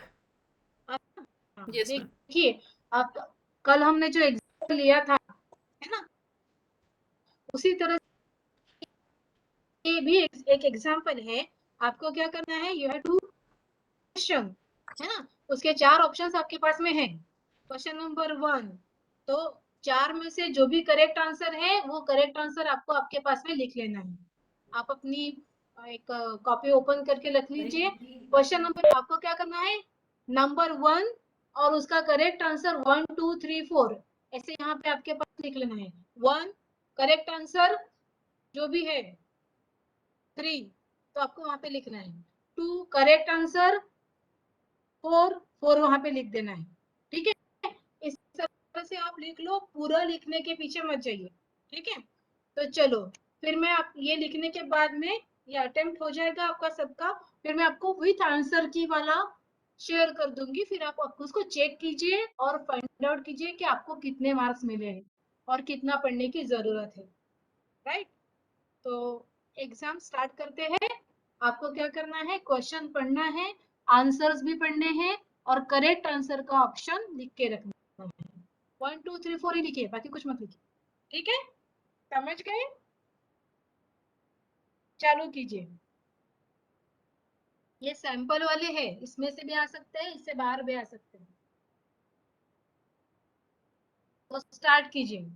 Yes ma'am. देखिए, आप कल हमने जो एग्जाम लिया था, है ना, उसी तरह ये भी एक एग्जाम्पल है। आपको क्या करना है, यू हैव टू क्वेश्चन, है ना, उसके 4 ऑप्शंस आपके पास में है। क्वेश्चन नंबर 1, तो 4 में से जो भी करेक्ट आंसर है वो करेक्ट आंसर आपको आपके पास में लिख लेना है। आप अपनी एक कॉपी ओपन करके रख लीजिए। क्वेश्चन नंबर आपको क्या करना है, नंबर 1 और उसका करेक्ट आंसर 1 2 3 4 ऐसे यहाँ पे आपके पास लिख लेना है। 1 करेक्ट आंसर जो भी है, 3 तो आपको वहां पे लिखना है, 2 करेक्ट आंसर, 4 वहां पे लिख देना है। ठीक है, इस तरह से आप लिख लो, पूरा लिखने के पीछे मत जाइए। ठीक है, तो चलो फिर मैं आप ये लिखने के बाद में ये अटेम्प्ट हो जाएगा आपका सबका, फिर मैं आपको विथ आंसर की वाला शेयर कर दूंगी, फिर आप उसको चेक कीजिए और फाइंड आउट कीजिए कि आपको कितने मार्क्स मिले हैं और कितना पढ़ने की जरूरत है। राइट, तो एग्जाम स्टार्ट करते हैं। आपको क्या करना है, क्वेश्चन पढ़ना है, आंसर्स भी पढ़ने हैं, और करेक्ट आंसर का ऑप्शन लिख के रखना है। 1 2 3 4 ही लिखिए, बाकी कुछ मत लिखिए। ठीक है, समझ गए? चालू कीजिए। ये सैंपल वाले हैं, इसमें से भी आ सकते हैं, इससे बाहर भी आ सकते हैं। तो स्टार्ट कीजिए।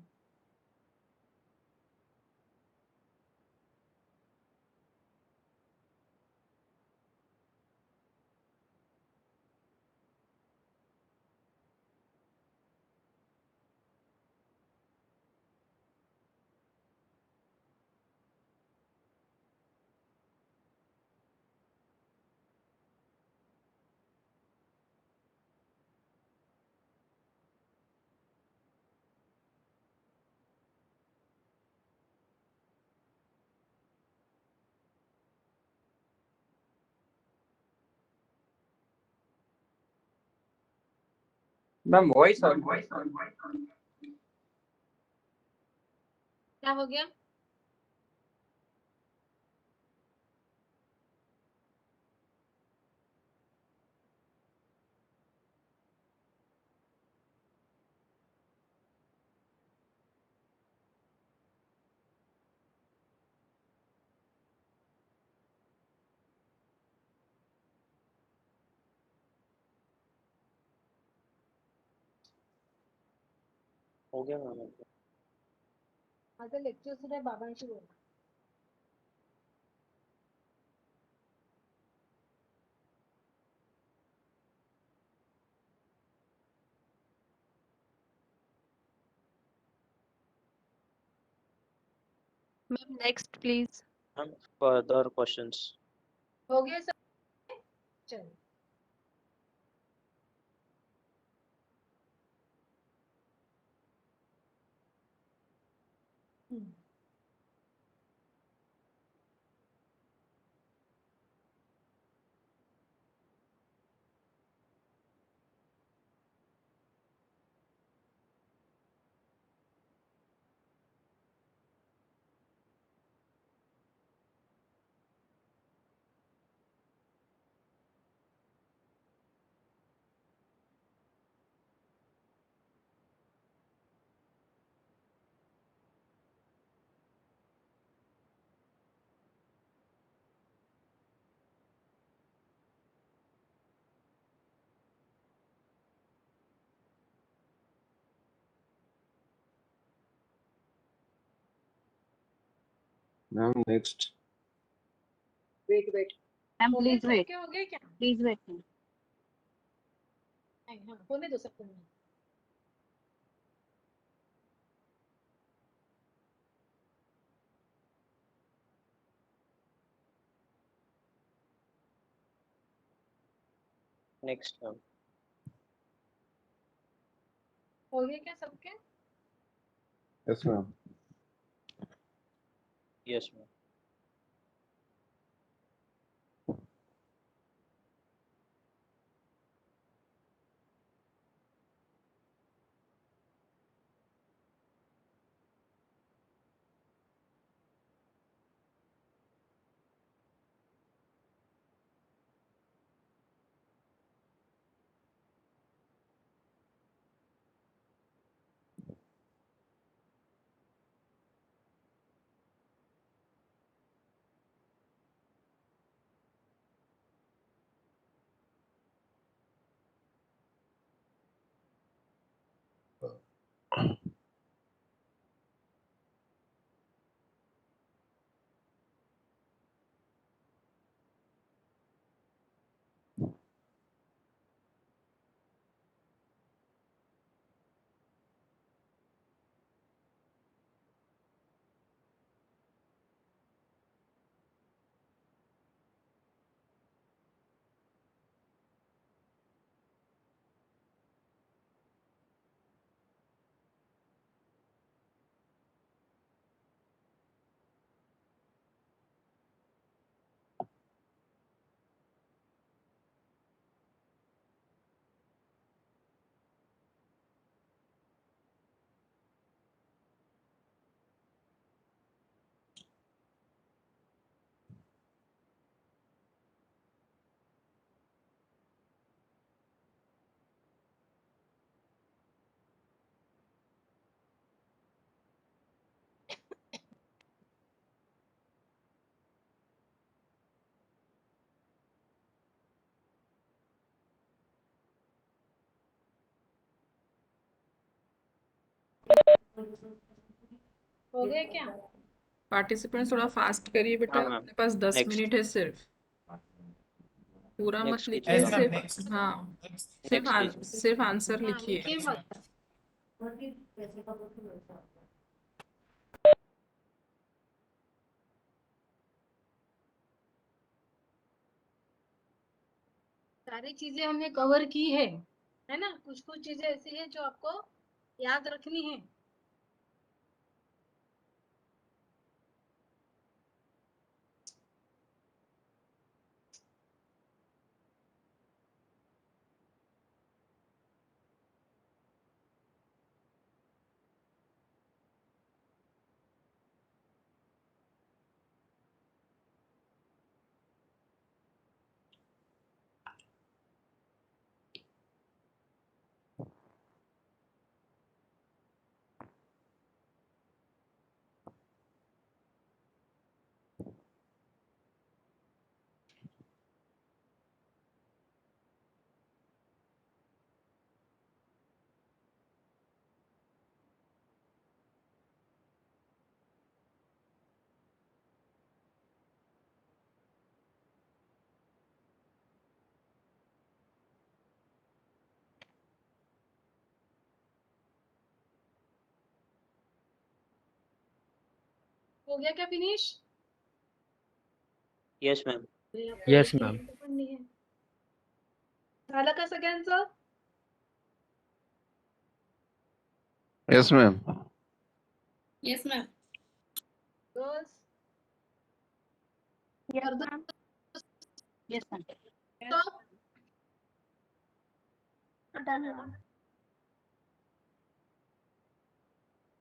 मैम वॉइस क्या हो गया? हो गया मैम. माझं लेक्चर सुद्धा आहे, बाबांशी बोल। Ma'am, next please. Ma'am further questions. हो गया सब? चलो ma'am next. Wait wait ma'am please wait, क्या हो गया क्या? Please wait. नहीं, हाँ होने दो सबको। Next, ma'am. हो गया क्या सबके? Yes ma'am. Yes, ma'am. हो गया क्या? पार्टिसिपेंट्स थोड़ा फास्ट करिए बेटा, हाँ, मैम। अपने पास 10 Next. मिनट है सिर्फ, पूरा मत Next लिखिए, कीजिए, सिर्फ मैम। हाँ Next कीजिए। सिर्फ आंसर हाँ लिखिए। लिखिए मत। सारी चीजें हमने कवर की है ना? कुछ कुछ चीजें ऐसी है जो आपको याद रखनी है। हो गया क्या finish? Yes, ma'am. Yes, ma'am. झालं का सगळ्यांचं? Yes ma'am. Yes ma'am. बस yes ma'am, yes ma'am. Stop.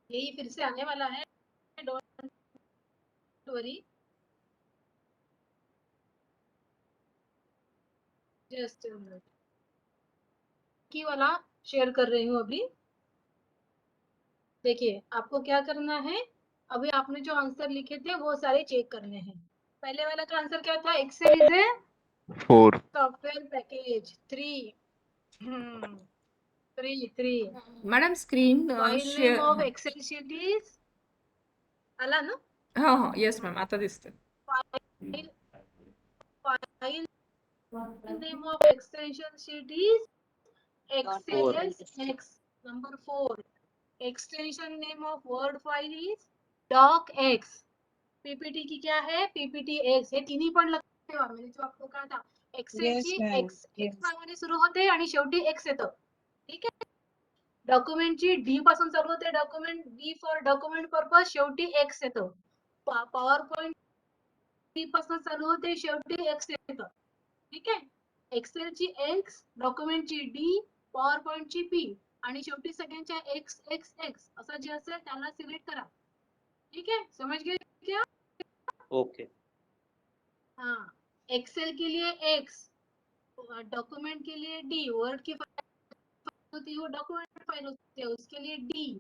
यही फिर से आने वाला है, डोंट वरी। जस्ट की वाला शेयर कर रही हूँ अभी। देखिए आपको क्या करना है, अभी आपने जो आंसर लिखे थे वो सारे चेक करने हैं। पहले वाला का आंसर क्या था? Excel is a 4। Software package 3। 3 madam screen file name of Excel sheet is आला ना? हो येस मॅम आता दिसते. File name of extension sheet is XLSX. Number 4. Extension name of Word file is docx. PPT की क्या है? PPTX. हे तिन्ही पण लक्षात ठेवा. मैंने जो आपको कहा था. Excel Yes, ची ma'am. X नावाने सुरू होते आणि शेवटी X येतं. ठीक आहे? डॉक्युमेंट ची D पासून चालू होते. Document D for document purpose शेवटी X येतं. पॉवर पॉइंट D पासून चालू होते शेवटी X येतं. ठीक आहे? एक्सेल ची X, डॉक्युमेंट ची D, पॉवर पॉइंट ची P आणि शेवटी सगळ्यांच्या X X X असं जे असेल त्याला सिलेक्ट करा. ठीक है, समझ गए क्या? ओके हाँ, एक्सेल के लिए X, डॉक्यूमेंट के लिए D, वर्ड की फाइल होती है वो डॉक्यूमेंट फाइल होती है उसके लिए D,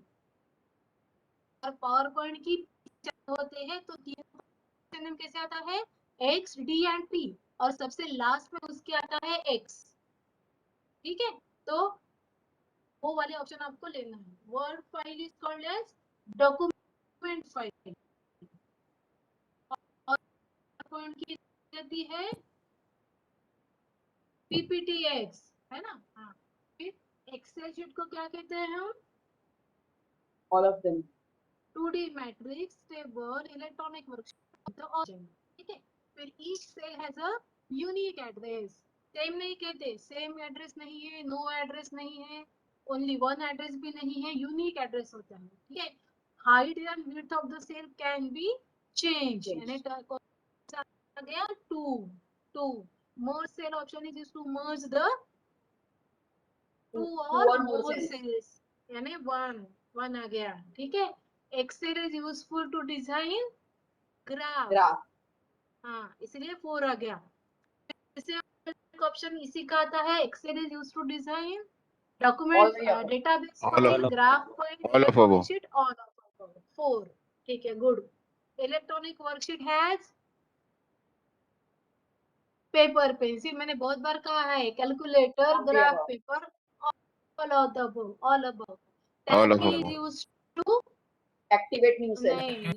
और पावर पॉइंट की होते हैं तो तीन नाम कैसे आता है? X, D एंड P, और सबसे लास्ट में उसके आता है X. ठीक है, तो वो वाले ऑप्शन आपको लेना है. Word file is called as document file और पॉइंट की रहती है PPTX, है ना? हाँ, फिर एक्सेल शीट को क्या कहते हैं हम? All of them. 2D matrix, table, electronic worksheet. ठीक है, फिर each cell has a unique address. Same नहीं कहते, सेम एड्रेस नहीं है, नो एड्रेस नहीं है, ओनली वन एड्रेस भी नहीं है, यूनिक एड्रेस होता है. ठीक है, height and width of the cell can be change. यानी आ गया 2. Merge cell option is used to merge the two or or more more cells. cells. यानी one आ गया. ठीक है, Excel is useful to design graph. Graph. हाँ, इसलिए 4 आ गया. इससे ऑप्शन इसी का आता है. Excel is used to design document, database All file, of graph file, all of electronic above. sheet, all of above. 4. ठीक है, good. Electronic worksheet has paper, pencil, मैंने बहुत बार कहा है, calculator, All the graph above. Paper, all of the above, all above. All Tab of key is above. used to Activate new cell. नहीं,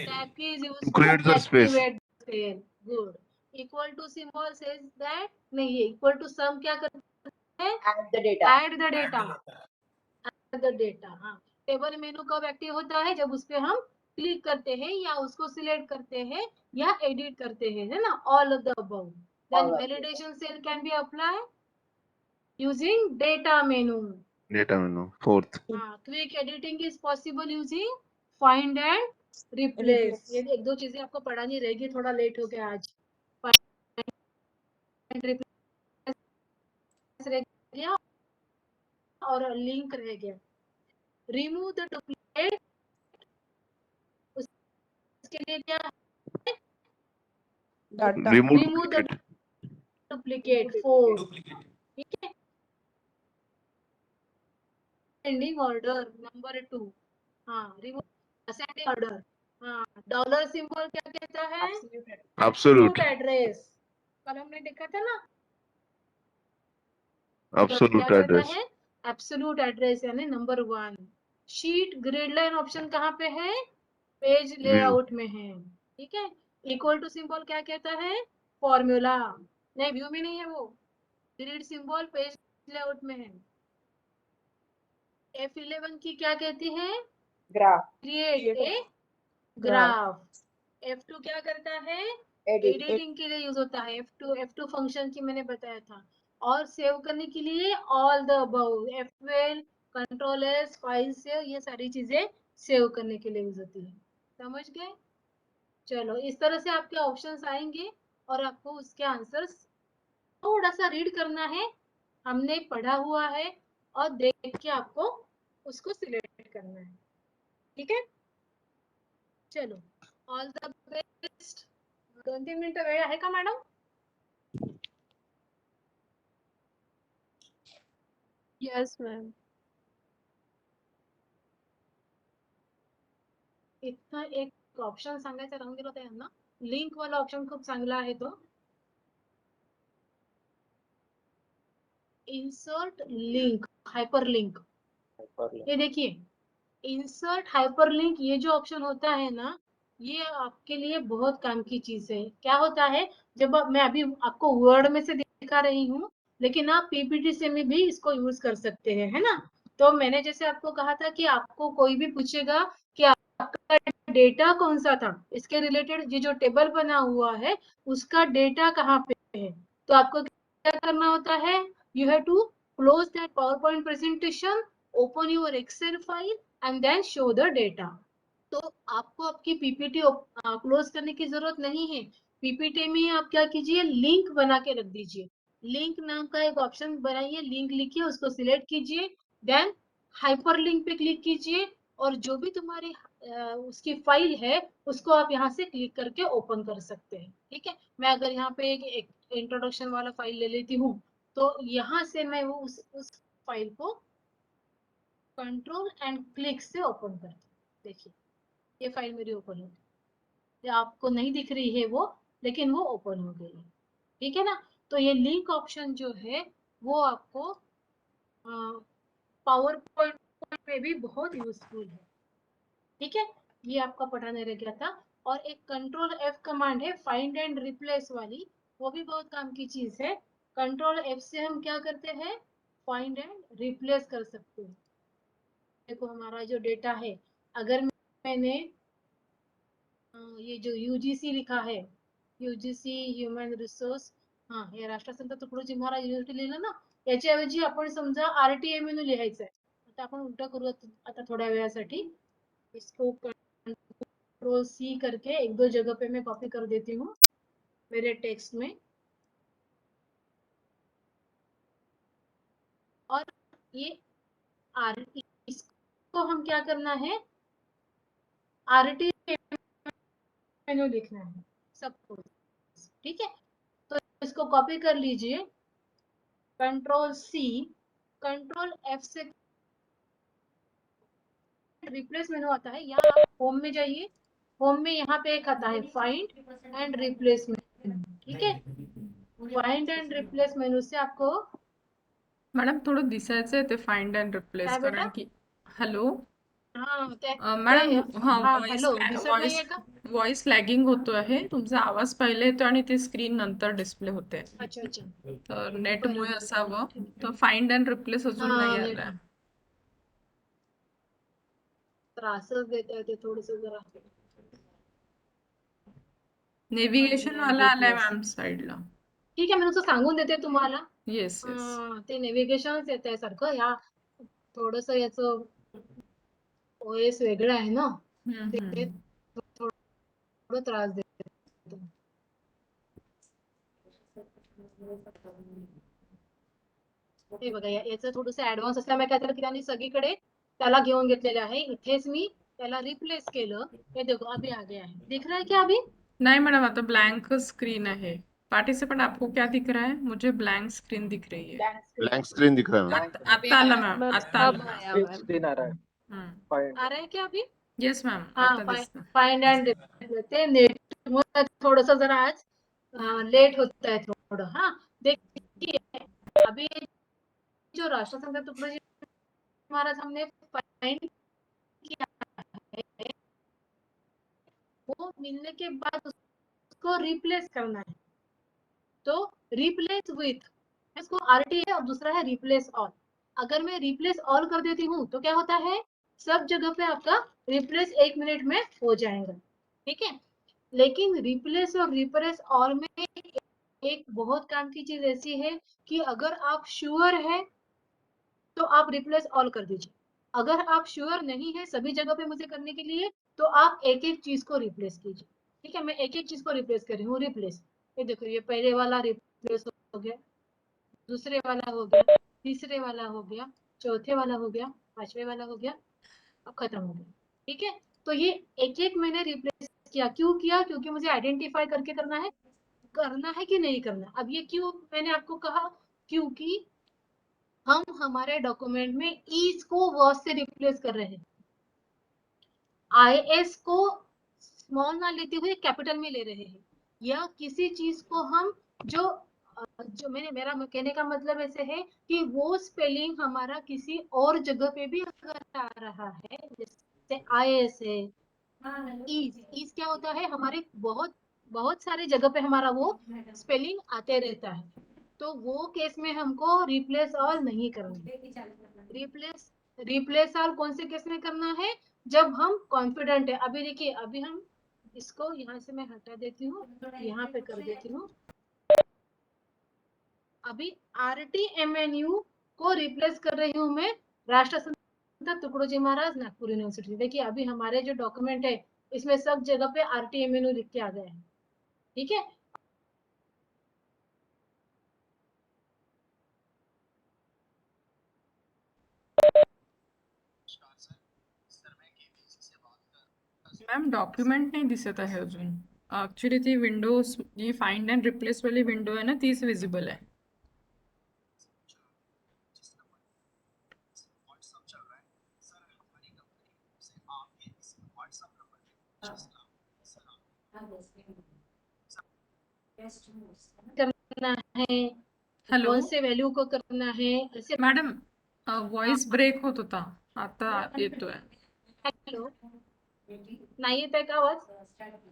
tab key is used To to create the space. activate cell. Good. Equal to symbol says that नहीं, equal to sum क्या करता है? Add the data. Add the data. Add the data. हाँ, table मेनू कब active होता है? जब उस पे हम क्लिक करते हैं या उसको सिलेक्ट करते हैं या एडिट करते हैं, है ना? All of the above. Then All of the validation cell can be applied using data menu. Data menu. Fourth. Quick editing is possible using find and replace. ये एक दो चीजें आपको पढ़ानी रहेगी, थोड़ा लेट हो गया आज. Find and replace रह गया और लिंक रह गया. Remove the duplicate, उसके लिए क्या? Remove the duplicate. duplicate 4. ठीक है, ascending order number 2. हाँ, remove ascending order. हाँ, डॉलर सिंबल क्या कहता है? Absolute. एड्रेस. कल हमने देखा था ना, Absolute क्या address. कहता है? एब्सोल्यूट एड्रेस यानी number 1. Sheet grid line option कहाँ पे है? पेज लेआउट में है. ठीक है, इक्वल टू सिंबल क्या कहता है? फॉर्मूला. नहीं, व्यू में नहीं है वो, ग्रिड सिंबल पेज लेआउट में है. F11 की क्या कहती है? Graph. Create a graph. F2 क्या करता है? Edit. एडिटिंग के लिए यूज होता है. F2 फंक्शन की मैंने बताया था. और सेव करने के लिए all the above. F12, control S, file save, ये सारी चीजें सेव करने के लिए यूज होती है. समझ गए? चलो, इस तरह से आपके ऑप्शंस आएंगे और आपको उसके आंसर्स थोड़ा सा रीड करना है. हमने पढ़ा हुआ है और देख के आपको उसको सिलेक्ट करना है. ठीक है, चलो, ऑल द बेस्ट. 2-3 मिनिटं वेळ आहे का मॅडम? Yes, ma'am. इथं एक ऑप्शन सांगायचा राहून गेला होता यांना. लिंक वाला ऑप्शन खूप चांगला आहे तो. Insert link, hyper link. ये देखिए, इंसर्ट हाइपर लिंक, ये जो ऑप्शन होता है ना, ये आपके लिए बहुत काम की चीज है। क्या होता है, जब मैं अभी आपको वर्ड में से दिखा रही हूँ, लेकिन आप पीपीटी से में भी इसको यूज कर सकते हैं, है ना। तो मैंने जैसे आपको कहा था कि आपको कोई भी पूछेगा कि आपका डेटा कौन सा था, इसके रिलेटेड ये जो टेबल बना हुआ है उसका डेटा कहाँ पे है, तो आपको क्या करना होता है, you have to close that PowerPoint presentation, open your Excel file and then show the data. तो आपको आपकी पीपीटी क्लोज करने की जरूरत नहीं है। पीपीटी में आप क्या कीजिए, लिंक बना के रख दीजिए। लिंक नाम का एक ऑप्शन बनाइए, लिंक लिखिए, उसको सिलेक्ट कीजिए, देन हाइपर लिंक पे क्लिक कीजिए, और जो भी तुम्हारी उसकी फाइल है उसको आप यहाँ से क्लिक करके ओपन कर सकते हैं। ठीक है, मैं अगर यहाँ पे एक इंट्रोडक्शन वाला फाइल ले लेती हूँ, तो यहाँ से मैं वो उस फाइल को कंट्रोल एंड क्लिक से ओपन करती हूँ। देखिए ये फाइल मेरी ओपन हो गई, आपको नहीं दिख रही है वो, लेकिन वो ओपन हो गई है। ठीक है ना। तो ये लिंक ऑप्शन जो है वो आपको पावर पॉइंट में भी बहुत यूजफुल है। ठीक है, ये आपका पढ़ाने रह गया था। और एक कंट्रोल एफ कमांड है फाइंड एंड रिप्लेस वाली, वो भी बहुत काम की चीज है। कंट्रोल एफ से हम क्या करते हैं, फाइंड एंड रिप्लेस कर सकते हैं। देखो हमारा जो डेटा है, अगर मैंने ये जो यूजीसी लिखा है, यूजीसी ह्युमन रिसोर्स, हाँ हे राष्ट्रसंत तुकडोजी महाराज युनिव्हर्सिटी लिहिलं ना, याच्याऐवजी आपण समजा RTMNU लिहायचं आहे। आता आपण उलटा करू आता थोड्या वेळासाठी, इसको कंट्रोल C करके एक दो जगह पे मैं कॉपी कर देती हूँ मेरे टेक्स्ट में। और ये इसको हम क्या करना है, RTMNU लिखना है सबको। ठीक है, तो इसको कॉपी कर लीजिए, कंट्रोल C, कंट्रोल F से रिप्लेस मेनू आता है, या आप होम में जाइए, होम में यहाँ पे एक आता है फाइंड एंड रिप्लेस मेनू। ठीक है, फाइंड एंड रिप्लेस मेनू से आपको मॅडम थोडं दिसायचंय ते फाइंड अँड रिप्लेस, काय बेटा, कारण की हॅलो हाँ मॅडम, हाँ हेलो, दिसत नाहीये का? व्हॉइस लॅगिंग होतो आहे, तुमचा आवाज पहिले येतो आणि ते स्क्रीन नंतर डिस्प्ले होते, अच्छा अच्छा, तर नेटमुळे बरोबर, असावं. ठीक तर आहे. फाइंड अँड रिप्लेस अजून हाँ नाही नेट आलाय. त्रासच देत आहे ते थोडस जरा। नेव्हिगेशन फाइंड एंड वाला आलाय रिप्लेस, मॅम साईडला. ठीक आहे, मी नुसतं सांगून देते तुम्हाला। Yes yes. ते नेव्हिगेशनच येत आहे सारखं, या थोडस याचं OS वेगळं आहे ना, ते थोडं त्रास देते। हे बघा याचं थोडस ऍडव्हान्स असल्यामुळे काय झालं की त्यांनी सगळीकडे त्याला घेऊन घेतलेले आहे, इथेच मी त्याला रिप्लेस केलं। हे देखो अभी आ गया है, दिख रहा है क्या अभी? नहीं मैडम, आता ब्लैंक स्क्रीन है। पार्टिसिपेंट आपको क्या दिख रहा है? मुझे ब्लैंक स्क्रीन दिख रही है। ब्लैंक स्क्रीन दिख रहा है मैम। आता आला मैम, मैम आता अब आला. आया Big मैम। screen आ रहा है फाइंड आ रहा है क्या अभी? येस मॅम, हाँ आता दिसतं. फाइंड एंड रिप्लेस, ते नेट थोडस जरा आज लेट होता है थोड़ा। हाँ देखिए अभी जो राष्ट्रसंत तुकडोजी महाराज हमने फाइंड किया है, वो मिलने के बाद उसको रिप्लेस करना है। तो रिप्लेस विथ, इसको RT है और दूसरा है रिप्लेस ऑल। अगर मैं रिप्लेस ऑल कर देती हूँ तो क्या होता है, सब जगह पे आपका रिप्लेस 1 मिनट में हो जाएगा। ठीक है, लेकिन रिप्लेस और रिप्लेस ऑल में एक बहुत काम की चीज ऐसी है कि अगर आप श्योर है तो आप रिप्लेस ऑल कर दीजिए। अगर आप श्योर नहीं है सभी जगह पे मुझे करने के लिए, तो आप एक एक चीज को रिप्लेस कीजिए। ठीक है, मैं एक एक चीज को रिप्लेस कर रही हूँ। रिप्लेस, ये देखो ये पहले वाला रिप्लेस हो गया, दूसरे वाला हो गया, तीसरे वाला हो गया, चौथे वाला हो गया, पांचवे वाला हो गया, अब खत्म हो गया। ठीक है, तो ये एक एक मैंने रिप्लेस किया, क्यों किया, क्योंकि मुझे आइडेंटिफाई करके करना है कि नहीं करना। अब ये क्यों मैंने आपको कहा, क्योंकि हम हमारे डॉक्यूमेंट में ईज को वर्ड से रिप्लेस कर रहे हैं, IS को स्मॉल ना लेते हुए कैपिटल में ले रहे हैं, या किसी चीज को हम जो मेरा कहने का मतलब ऐसे है कि वो स्पेलिंग हमारा किसी और जगह पे भी अगर आ रहा है, जैसे IS है, ईज क्या होता है, हमारे बहुत बहुत सारे जगह पे हमारा वो स्पेलिंग आते रहता है, तो वो केस में हमको रिप्लेस ऑल नहीं करना है। रिप्लेस ऑल कौन से केस में करना है, जब हम कॉन्फिडेंट है। अभी देखिए, अभी हम इसको यहाँ से मैं हटा देती हूँ, यहाँ पे कर देती हूँ। अभी RTMNU को रिप्लेस कर रही हूँ मैं राष्ट्र संत तुकडोजी महाराज नागपुर यूनिवर्सिटी। देखिए अभी हमारे जो डॉक्यूमेंट है इसमें सब जगह पे RTMNU लिख के आ गया है, ठीक है। मॅम डॉक्युमेंट नाही दिसत आहे अजून. ऍक्च्युली ती विंडोज जी फाइंड अँड रिप्लेस वाली विंडो आहे ना तीच विजिबल आहे. करना है, हॅलो कौन से वैल्यू को करना है, ऐसे। मॅडम व्हॉइस ब्रेक होत होता, आता येतोय. हेलो, नाही येत आहे का आवाज?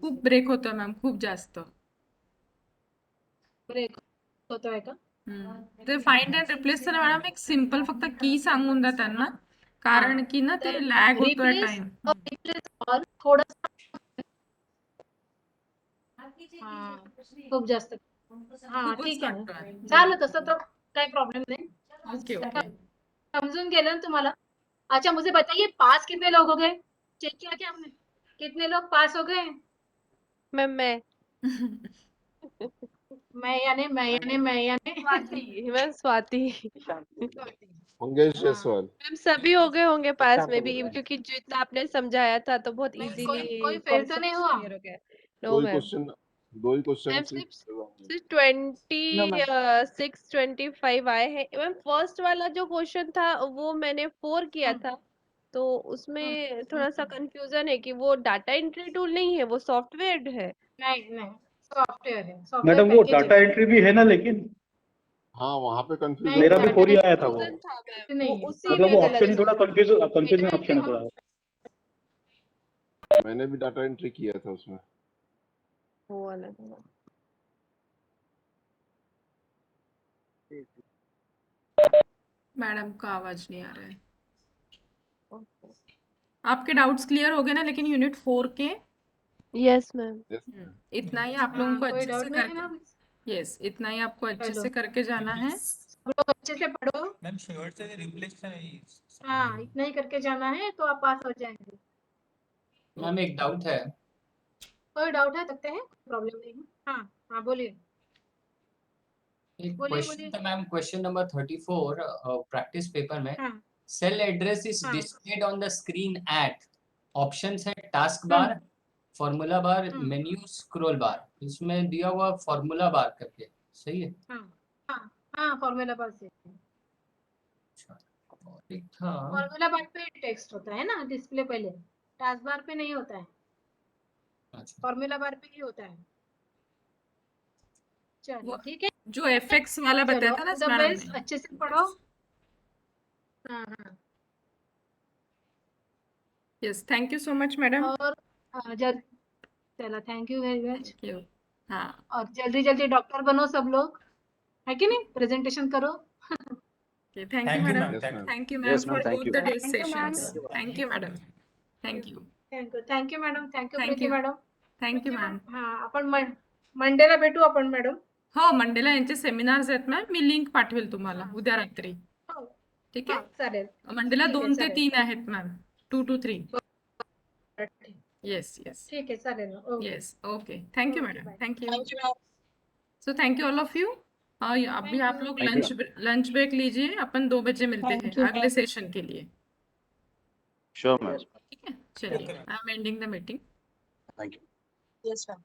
खूप ब्रेक होतोय मॅम, खूप जास्त. ब्रेक होतोय का? ते फाइंड अँड रिप्लेसचं ना मॅडम एक सिंपल फक्त की सांगून द्या त्यांना, कारण की ना ते लॅग होतोय रिप्लेस टाइम. और रिप्लेस ऑल थोडासा खूप जास्त खूपच ठीक आहे ना, वाटतोय. झालं तसं तर काही प्रॉब्लेम नहीं। Okay okay. समझून गेलं ना तुम्हाला? अच्छा मुझे बताइए, पास कितने लोग हो गए? चेक किया क्या आपने? कितने लोग पास हो गए? मैम मैं स्वाति मैम स्वाति मंगेश हाँ। जसवाल। मैम सभी हो गए होंगे पास में भी, शांत क्योंकि जितना आपने समझाया था तो बहुत नहीं, इजीली कोई फेल तो नहीं हुआ? क्लियर हो गया। नो दो ही मैम, क्वेश्चन, दो ही क्वेश्चन मैम सिर्फ सिर्फ 26-25 आए हैं मैम। फर्स्ट वाला जो क्वेश्चन था वो मैंने 4 किया था, तो उसमें थोड़ा सा कंफ्यूजन है कि वो डाटा एंट्री टूल नहीं है, वो सॉफ्टवेयर है। नहीं सॉफ्टवेयर है, सॉफ्टवेयर मैडम वो पैकेज डाटा है। एंट्री भी है ना, लेकिन हाँ वहाँ पे कंफ्यूजन नहीं, मेरा भी था। डाटा 4 ही आया था वो. कंफ्यूजन था मैम, नहीं वो है, उसी मतलब में वो सॉफ्टवेयर ऑप्शन ही पैकेज थोड़ा कंफ्यूजन है। ऑप्शन है थोड़ा. मैंने भी डाटा एंट्री किया था उसमें। वो वाला था। मैडम का आवाज नहीं आ रहा है. आपके डाउट्स क्लियर हो गए ना, लेकिन यूनिट 4 के यस मैम। इतना ही आप लोगों को कोई अच्छे डाउट से नहीं है करके, ना? यस इतना ही आपको अच्छे हेलो, से करके जाना है. सब लोग अच्छे से पढ़ो। मैम शेवटचं ते रिप्लेस नाही. हाँ, इतना ही करके जाना है तो आप पास हो जाएंगे। मैम एक डाउट है. कोई डाउट है सकते हैं, प्रॉब्लम नहीं है। हाँ बोलिए। एक बोलिए, क्वेश्चन बोलिए। था ma'am, question number 34 practice paper में. हाँ सेल एड्रेस इज हाँ displayed on the screen at, options है task bar, formula bar, menu, scroll bar. इसमें दिया हुआ फॉर्मूला बार करके, सही है? हाँ फॉर्मूला बार से। और एक था, फॉर्मूला बार पे टेक्स्ट होता है ना डिस्प्ले, पहले टास्क बार पे नहीं होता है, अच्छा फॉर्मूला बार पे ही होता है। चलो ठीक है, जो एफएक्स वाला चलो बताया था ना ऑल द मैडम बेस्ट, ने. अच्छे से पढ़ो। हाँ yes thank you so much madam. और चलो thank you very much. Thank you. हाँ और जल्दी जल्दी डॉक्टर बनो सब लोग, है कि नहीं? प्रेजेंटेशन करो। Okay thank you Thank you, madam. ma'am. Thank you. Thank you Yes, ma'am ma'am. For Thank both you. The day Thank you, ma'am. Sessions. Thank you madam. Thank you. Thank you madam, thank you Thank Preeti you. Madam. Thank you ma'am. आपण Mandela भेटू आपण madam. हो Mandela यांचे seminars आहेत ma'am, मी link पाठवेल तुम्हाला उद्या रात्री. हो ठीक आहे. चालेल। मंडेला ठीक आहे, 2 ते चालेल। 3 आहेत मॅम, 2 to 3. येस येस ठीक आहे, चालेल ना। Okay. Yes okay thank you okay, madam. Bye. Thank you. So thank you all of you. अभी आप लोग लंच ब्रेक लीजिए, अपन 2 बजे मिलते हैं अगले सेशन के लिए. Sure, ma'am. ठीक है चलिए, I am ending the meeting. Thank you. Yes, ma'am.